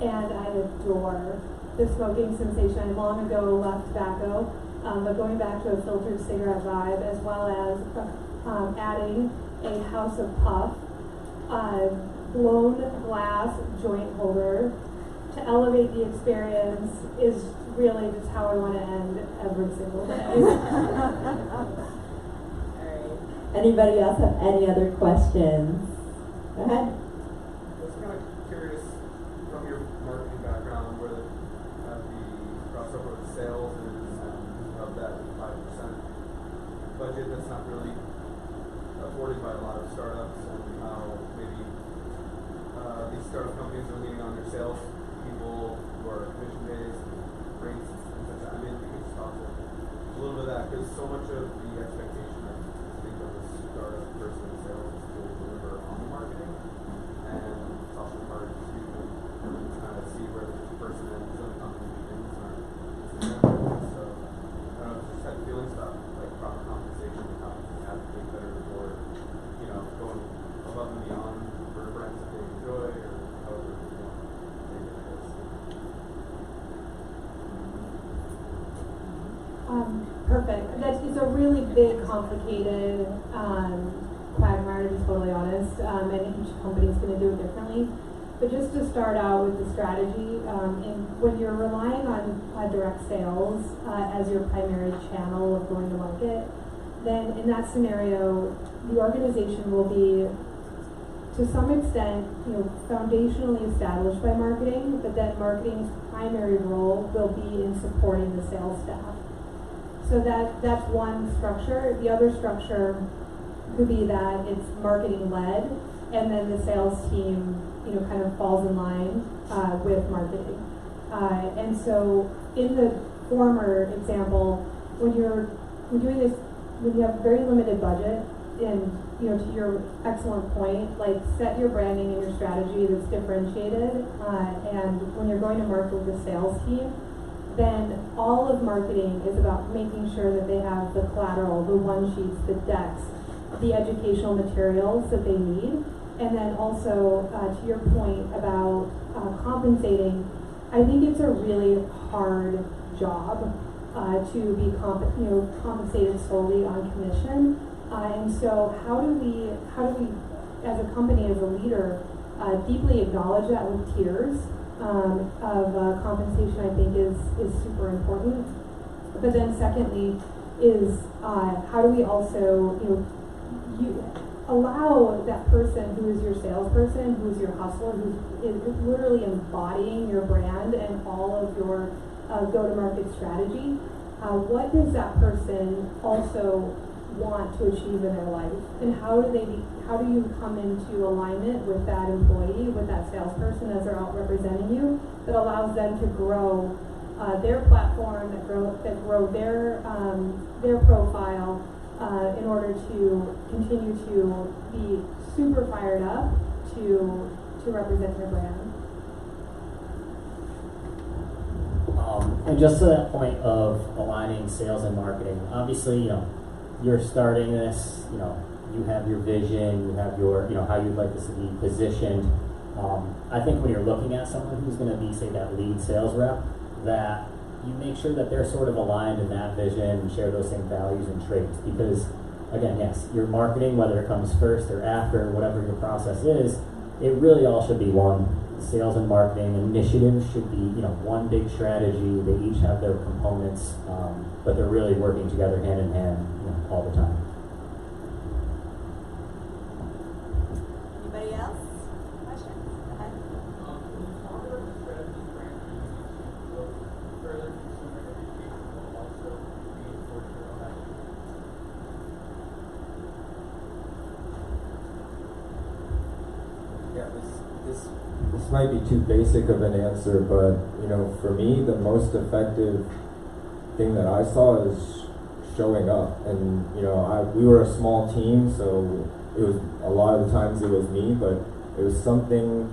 And I adore the smoking sensation. I long ago left tobacco, but going back to a filtered cigarette vibe, as well as adding a House of Puff, blown glass joint holder to elevate the experience is really just how I want to end every single day. Alright. Anybody else have any other questions? Go ahead. I was kind of curious from your marketing background where the crossover with sales is of that 5% budget that's not really afforded by a lot of startups, and how maybe these startup companies are leaning on their sales people who are commission based, rates, and such. I mean, we can just talk a little bit of that, because so much of the expectation I think of a startup person in sales is to deliver on the marketing, and it's also hard to kind of see where the person ends and the company begins. So I don't know, just had feelings about like proper compensation and how to advocate better for, you know, going above and beyond for brands that they enjoy, or however you want to make it, I guess. Perfect. It's a really big, complicated quagmire, to be totally honest, and each company's going to do it differently. But just to start out with the strategy, and when you're relying on direct sales as your primary channel of going to market, then in that scenario, the organization will be, to some extent, foundationally established by marketing, but then marketing's primary role will be in supporting the sales staff. So that's one structure. The other structure could be that it's marketing led, and then the sales team, kind of falls in line with marketing. And so in the former example, when you're doing this, when you have very limited budget, and to your excellent point, like set your branding and your strategy that's differentiated, and when you're going to market with the sales team, then all of marketing is about making sure that they have the collateral, the one sheets, the decks, the educational materials that they need. And then also, to your point about compensating, I think it's a really hard job to be compensated solely on commission. And so how do we, as a company, as a leader, deeply acknowledge that with tiers of compensation, I think is super important. But then secondly is how do we also, allow that person who is your salesperson, who is your hustler, who is literally embodying your brand and all of your go-to-market strategy, what does that person also want to achieve in their life? And how do you come into alignment with that employee, with that salesperson as they're out representing you, that allows them to grow their platform, that grow their profile, in order to continue to be super fired up to represent their brand. And just to that point of aligning sales and marketing, obviously, you're starting this, you have your vision, you have your, how you'd like this to be positioned. I think when you're looking at someone who's going to be, say, that lead sales rep, that you make sure that they're sort of aligned in that vision and share those same values and traits. Because, again, yes, your marketing, whether it comes first or after, whatever your process is, it really all should be one. Sales and marketing initiatives should be, one big strategy. They each have their components, but they're really working together hand in hand, all the time. Anybody else? Questions? Go ahead. Yeah, this might be too basic of an answer, but for me, the most effective thing that I saw is showing up. And we were a small team, so it was a lot of the times it was me, but it was something.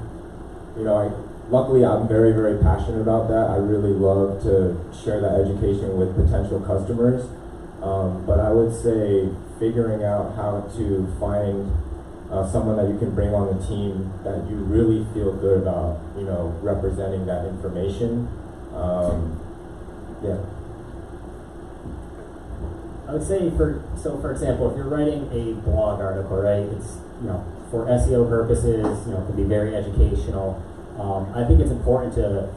luckily, I'm very, very passionate about that. I really love to share that education with potential customers. But I would say figuring out how to find someone that you can bring on the team that you really feel good about, representing that information. Yeah. I would say for example, if you're writing a blog article, right, it's, for SEO purposes, it can be very educational. I think it's important to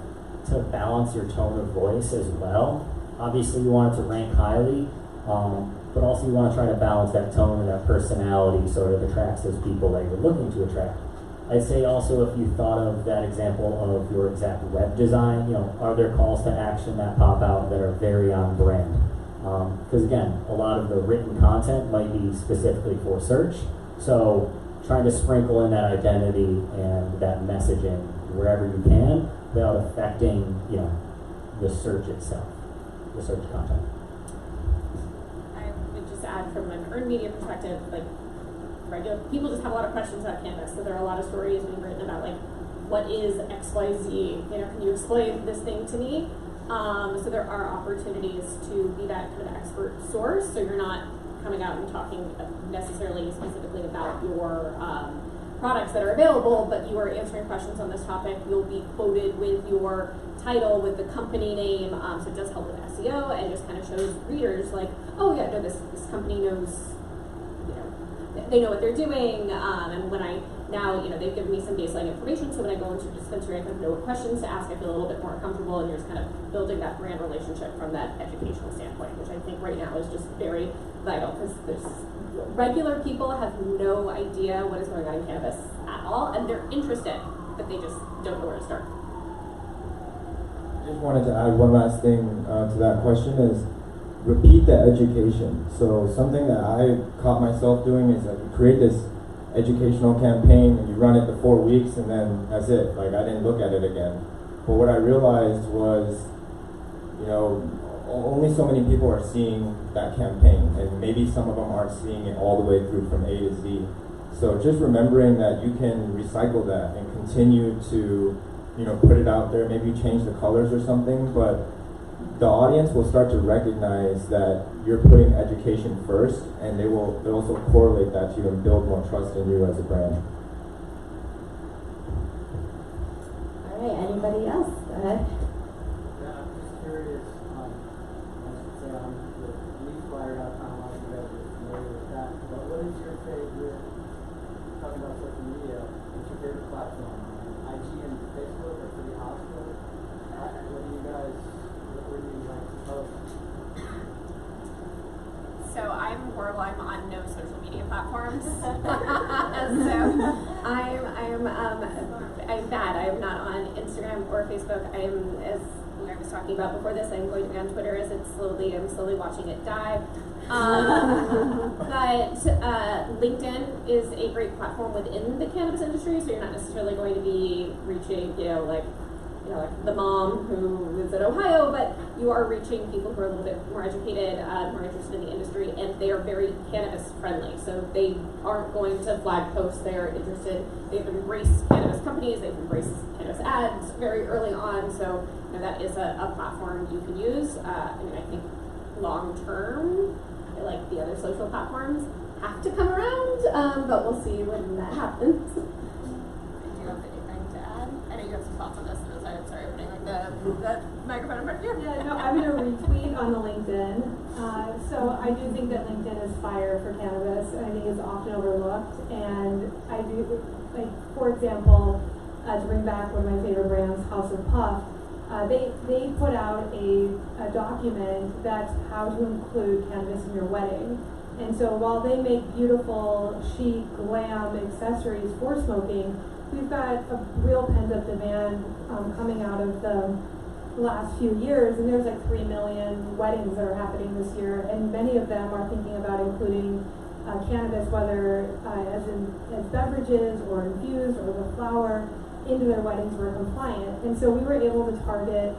balance your tone of voice as well. Obviously, you want it to rank highly, but also you want to try to balance that tone and that personality so it attracts those people that you're looking to attract. I'd say also, if you thought of that example of your exact web design, are there calls to action that pop out that are very on brand? Because again, a lot of the written content might be specifically for search, so trying to sprinkle in that identity and that messaging wherever you can without affecting, the search itself, the search content. I would just add from an earned media perspective, like regular people just have a lot of questions about Cannabis, so there are a lot of stories being written about like, what is XYZ? Can you explain this thing to me? So there are opportunities to be that kind of expert source, so you're not coming out and talking necessarily specifically about your products that are available, but you are answering questions on this topic. You'll be quoted with your title, with the company name, so it does help with SEO and just kind of shows readers like, oh yeah, no, this company knows, they know what they're doing, and when I now, they've given me some baseline information, so when I go into a dispensary, I kind of know what questions to ask. I feel a little bit more comfortable, and you're just kind of building that brand relationship from that educational standpoint, which I think right now is just very vital, because there's regular people have no idea what is going on in cannabis at all, and they're interested, but they just don't know where to start. Just wanted to add one last thing to that question is repeat the education. So something that I caught myself doing is that you create this educational campaign and you run it for 4 weeks and then that's it. Like, I didn't look at it again. But what I realized was, only so many people are seeing that campaign, and maybe some of them aren't seeing it all the way through from A to Z. So just remembering that you can recycle that and continue to, put it out there. Maybe change the colors or something, but the audience will start to recognize that you're putting education first, and they'll also correlate that to you and build more trust in you as a brand. All right, anybody else? Go ahead. Yeah, I'm just curious. I should say I'm with leafwire.com. I don't know if you guys are familiar with that. But what is your favorite, talking about social media, what's your favorite platform? IG and Facebook are pretty hostile. What do you guys, where do you like to post? So I'm horrible. I'm on no social media platforms. So I'm bad. I am not on Instagram or Facebook. I am, as I was talking about before this, I'm going to be on Twitter as I'm slowly watching it die. But LinkedIn is a great platform within the cannabis industry, so you're not necessarily going to be reaching, like the mom who lives in Ohio, but you are reaching people who are a little bit more educated, more interested in the industry, and they are very cannabis friendly. So they aren't going to flag posts. They are interested. They've embraced cannabis companies. They've embraced cannabis ads very early on. So that is a platform you can use. I think long term, I like the other social platforms have to come around, but we'll see when that happens. Do you have anything to add? I know you have some thoughts on this. Sorry, putting like the microphone in front of you. Yeah, no, I'm going to retweet on the LinkedIn. So I do think that LinkedIn is fire for cannabis. I think it's often overlooked, and I do, like, for example, to bring back one of my favorite brands, House of Puff. They put out a document that's how to include cannabis in your wedding. And so while they make beautiful, chic, glam accessories for smoking, we've got a real pent-up demand coming out of the last few years, and there's like 3 million weddings that are happening this year, and many of them are thinking about including cannabis, whether as beverages or infused or the flower, into their weddings were compliant. And so we were able to target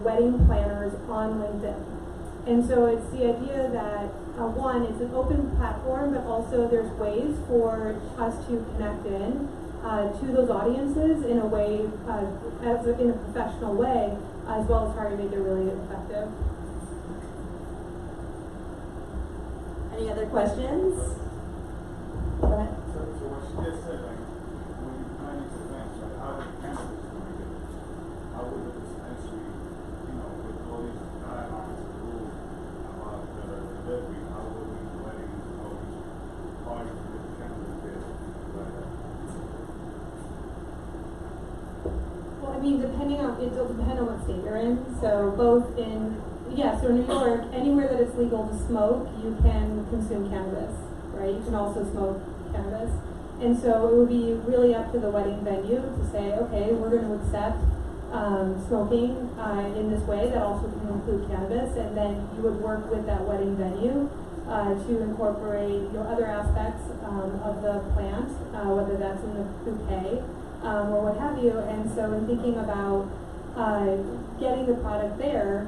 wedding planners on LinkedIn. And so it's the idea that one, it's an open platform, but also there's ways for us to connect in. to those audiences in a way, in a professional way, as well as trying to make it really effective. Any other questions? Go ahead. So what she just said, like, when you plan these events, like, how would cannabis doing it? How would the dispensary, with all these guidelines and rules about the delivery, how would these weddings, all these parties with the cannabis there, like that? Well, I mean, it'll depend on what state you're in. So both in, so in New York, anywhere that it's legal to smoke, you can consume cannabis, right? You can also smoke cannabis. And so it would be really up to the wedding venue to say, okay, we're going to accept smoking in this way that also can include cannabis, and then you would work with that wedding venue to incorporate other aspects of the plant, whether that's in the bouquet or what have you. And so in thinking about getting the product there,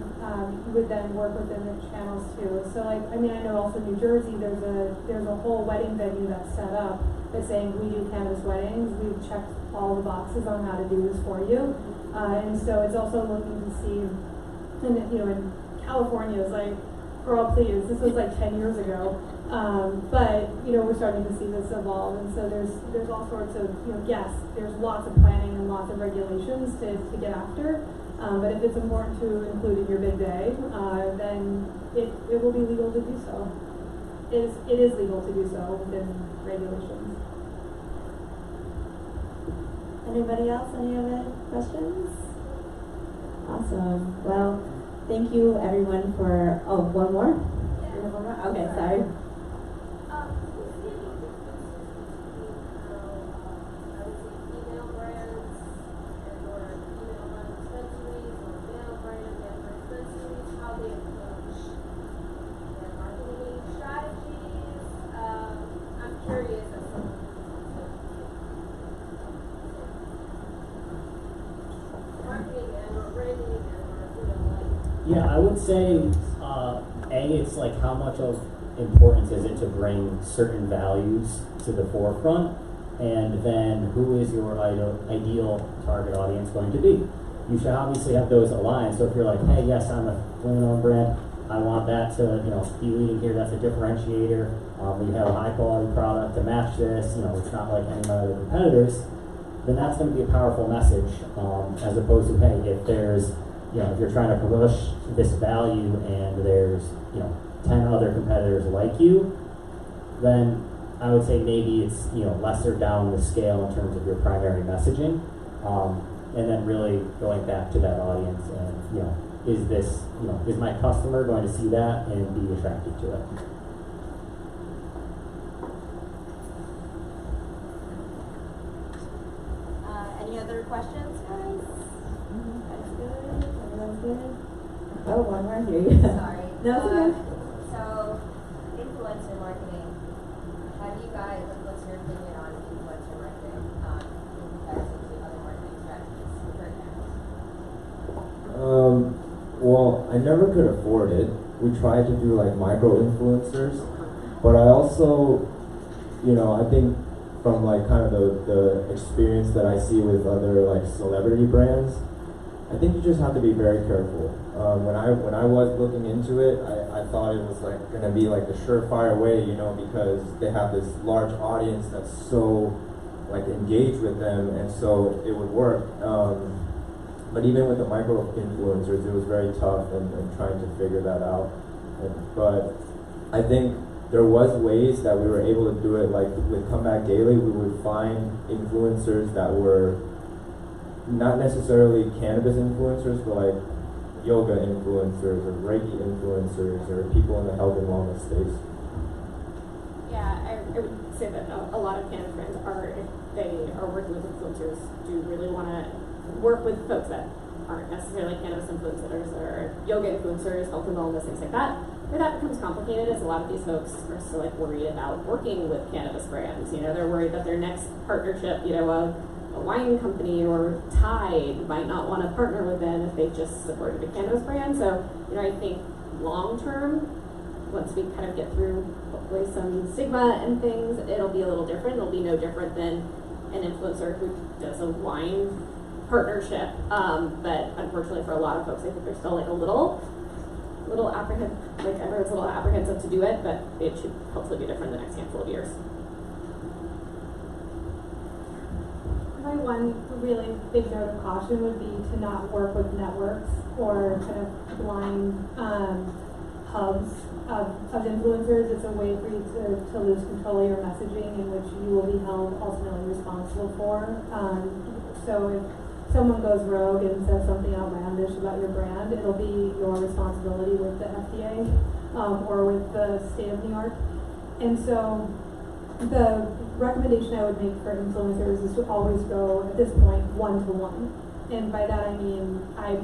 you would then work within the channels too. So I know also New Jersey, there's a whole wedding venue that's set up that's saying we do cannabis weddings. We've checked all the boxes on how to do this for you. And so it's also looking to see, in California is like, girl, please, this was like 10 years ago. But we're starting to see this evolve, and so there's all sorts of, yes, there's lots of planning and lots of regulations to get after. But if it's important to include in your big day, then it will be legal to do so. It is legal to do so within regulations. Anybody else? Any other questions? Awesome. Well, thank you everyone for, one more? Yeah. You have one more? Okay, sorry. Yeah, I would say, it's like how much of importance is it to bring certain values to the forefront, and then who is your ideal target audience going to be? You should obviously have those aligned. So if you're like, hey, yes, I'm a women-owned brand, I want that to be leading here. That's a differentiator. We have a high-quality product to match this. It's not like any of my other competitors. Then that's going to be a powerful message, as opposed to, hey, if there's if you're trying to push this value and there's 10 other competitors like you, then I would say maybe it's lesser down the scale in terms of your primary messaging, and then really going back to that audience and is this is my customer going to see that and be attracted to it? Any other questions, guys? That's good. Everyone's good. Oh, one more here. Sorry. No, it's okay. So, influencer marketing. How do you guys, what's your opinion on influencer marketing in comparison to other marketing strategies for cannabis? Well, I never could afford it. We tried to do like micro influencers, but I also, I think from like kind of the experience that I see with other like celebrity brands, I think you just have to be very careful. When I was looking into it, I thought it was like gonna be like the surefire way, because they have this large audience that's so like engaged with them, and so it would work. But even with the micro influencers, it was very tough and trying to figure that out. But I think there was ways that we were able to do it. Like with Comeback Daily, we would find influencers that were not necessarily cannabis influencers, but like yoga influencers or Reiki influencers or people in the health and wellness space. Yeah, I would say that a lot of cannabis brands are, if they are working with influencers, do really want to work with folks that aren't necessarily cannabis influencers or yoga influencers, health and wellness, things like that. Where that becomes complicated is a lot of these folks are still like worried about working with cannabis brands. They're worried that their next partnership, a wine company or Tide might not want to partner with them if they just supported a cannabis brand. So, I think long term, once we kind of get through hopefully some stigma and things, it'll be a little different. It'll be no different than an influencer who does a wine partnership, but unfortunately for a lot of folks, I think they're still like a little apprehensive, like everyone's a little apprehensive to do it, but it should hopefully be different the next handful of years. My one really big note of caution would be to not work with networks or kind of blind hubs of influencers. It's a way for you to lose control of your messaging, in which you will be held ultimately responsible for. So if someone goes rogue and says something outlandish about your brand, it'll be your responsibility with the FDA or with the state of New York. And so the recommendation I would make for influencers is to always go, at this point, one-to-one. And by that I mean, I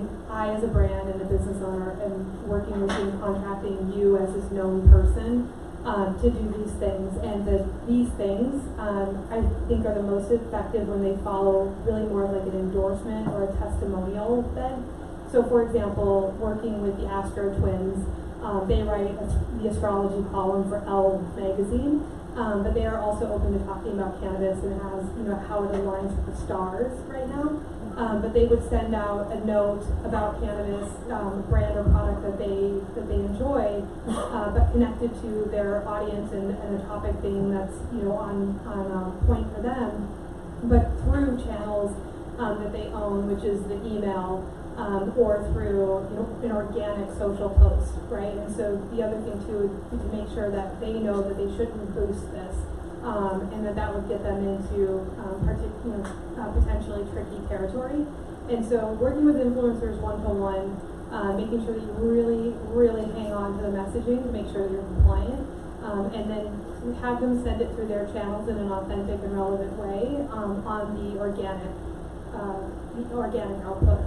as a brand and a business owner am working with you and contracting you as this known person to do these things. And these things, I think, are the most effective when they follow really more of like an endorsement or a testimonial bed. So for example, working with the Astro Twins, they write the astrology column for Elle magazine. But they are also open to talking about cannabis and how it aligns with the stars right now. But they would send out a note about cannabis, brand or product that they enjoy, but connected to their audience and a topic theme that's on point for them, but through channels that they own, which is the email. Or through an organic social post, right? And so the other thing too is to make sure that they know that they shouldn't boost this, and that would get them into potentially tricky territory. And so working with influencers one-to-one, making sure that you really, really hang on to the messaging to make sure that you're compliant, and then have them send it through their channels in an authentic and relevant way on the organic output.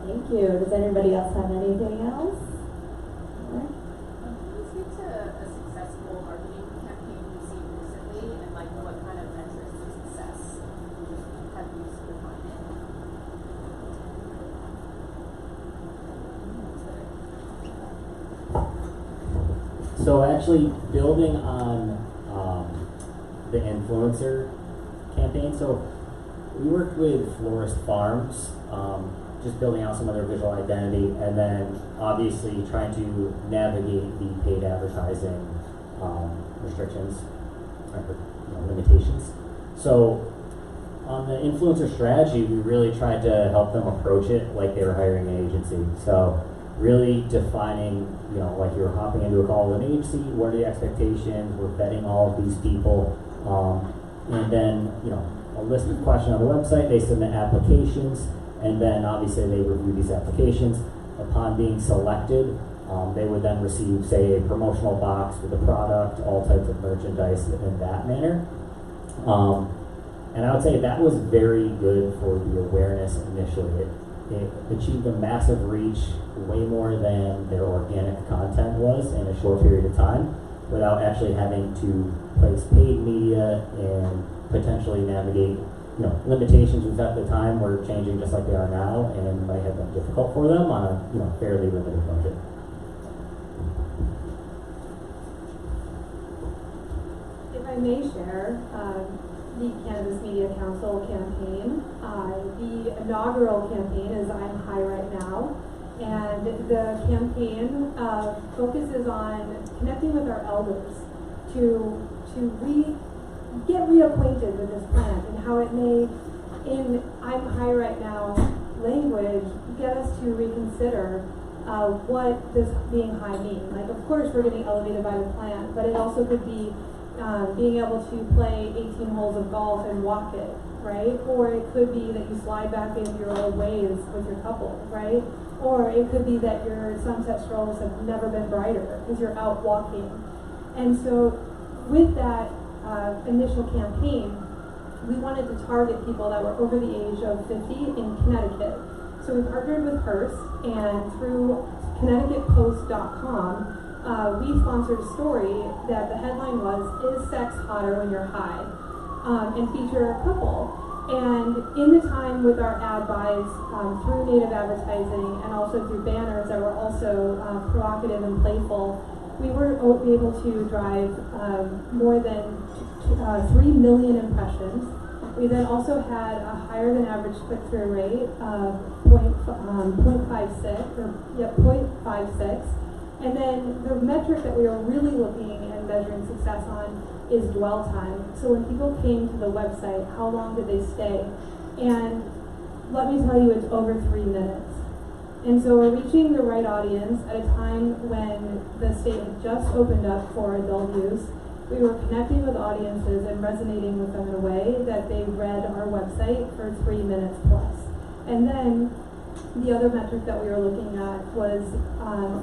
Thank you. Does anybody else have anything else? Can you speak to a successful marketing campaign you've seen recently, and like what kind of metrics of success have you defined it? So actually building on the influencer campaign, so we worked with Florist Farms, just building out some of their visual identity, and then obviously trying to navigate the paid advertising restrictions or limitations. So on the influencer strategy, we really tried to help them approach it like they were hiring an agency. So really defining, like you're hopping into a call with an agency, what are the expectations, we're vetting all of these people, and then, a list of questions on the website, they submit applications, and then obviously they review these applications. Upon being selected, they would then receive, say, a promotional box with a product, all types of merchandise in that manner. And I would say that was very good for the awareness initially. It achieved a massive reach, way more than their organic content was in a short period of time, without actually having to place paid media and potentially navigate limitations which at the time were changing just like they are now, and might have been difficult for them on a fairly limited budget. If I may share, the Cannabis Media Council campaign, the inaugural campaign is I'm High Right Now, and the campaign focuses on connecting with our elders to get reacquainted with this plant and how it may, in I'm High Right Now language, get us to reconsider what does being high mean. Like, of course we're getting elevated by the plant, but it also could be being able to play 18 holes of golf and walk it, right? Or it could be that you slide back into your old ways with your couple, right? Or it could be that your sunset strolls have never been brighter because you're out walking. And so with that initial campaign, we wanted to target people that were over the age of 50 in Connecticut. So we partnered with Hearst, and through ConnecticutPost.com, we sponsored a story that the headline was, "Is Sex Hotter When You're High?" And feature a couple. And in the time with our ad buys through native advertising and also through banners that were also provocative and playful, we were able to drive more than 3 million impressions. We then also had a higher than average click-through rate of 0.56. And then the metric that we are really looking and measuring success on is dwell time. So when people came to the website, how long did they stay? And let me tell you, it's over 3 minutes. And so we're reaching the right audience at a time when the state had just opened up for adult use. We were connecting with audiences and resonating with them in a way that they read our website for 3 minutes plus. And then the other metric that we were looking at was,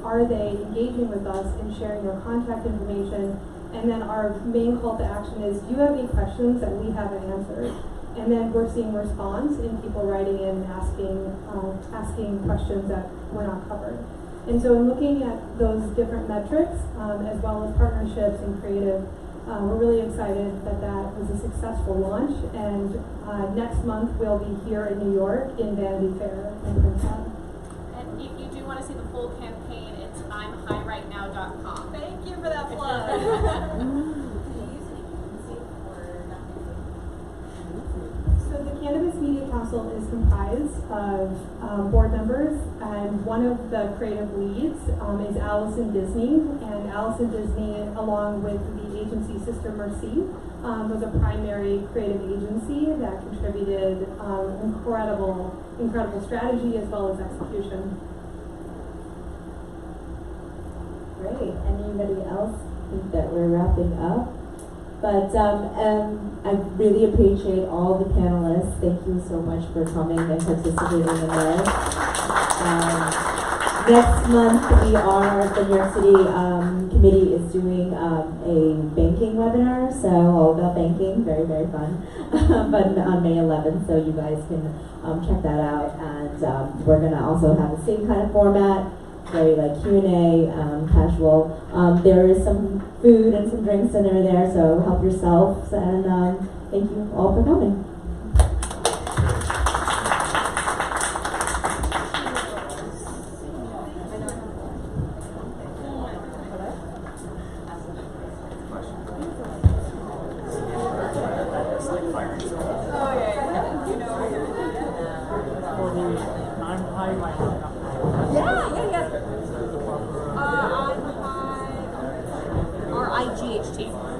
are they engaging with us and sharing their contact information? And then our main call to action is, do you have any questions that we haven't answered? And then we're seeing response in people writing in, asking questions that were not covered. And so in looking at those different metrics, as well as partnerships and creative, we're really excited that that was a successful launch. And next month we'll be here in New York in Vanity Fair in Princeton. And if you do want to see the full campaign, it's I'mHighRightNow.com. Thank you for that plug. So the Cannabis Media Council is comprised of board members, and one of the creative leads is Allison Disney. And Allison Disney, along with the agency Sister Mercy, was a primary creative agency that contributed incredible strategy as well as execution. Great. Anybody else think that we're wrapping up? But I really appreciate all the panelists. Thank you so much for coming and participating in this. Next month, the New York City Committee is doing a banking webinar, so all about banking, very, very fun. But on May 11th, so you guys can check that out. And we're gonna also have the same kind of format, very like Q&A, casual. There is some food and some drinks in there, so help yourselves, and thank you all for coming. RIGHT.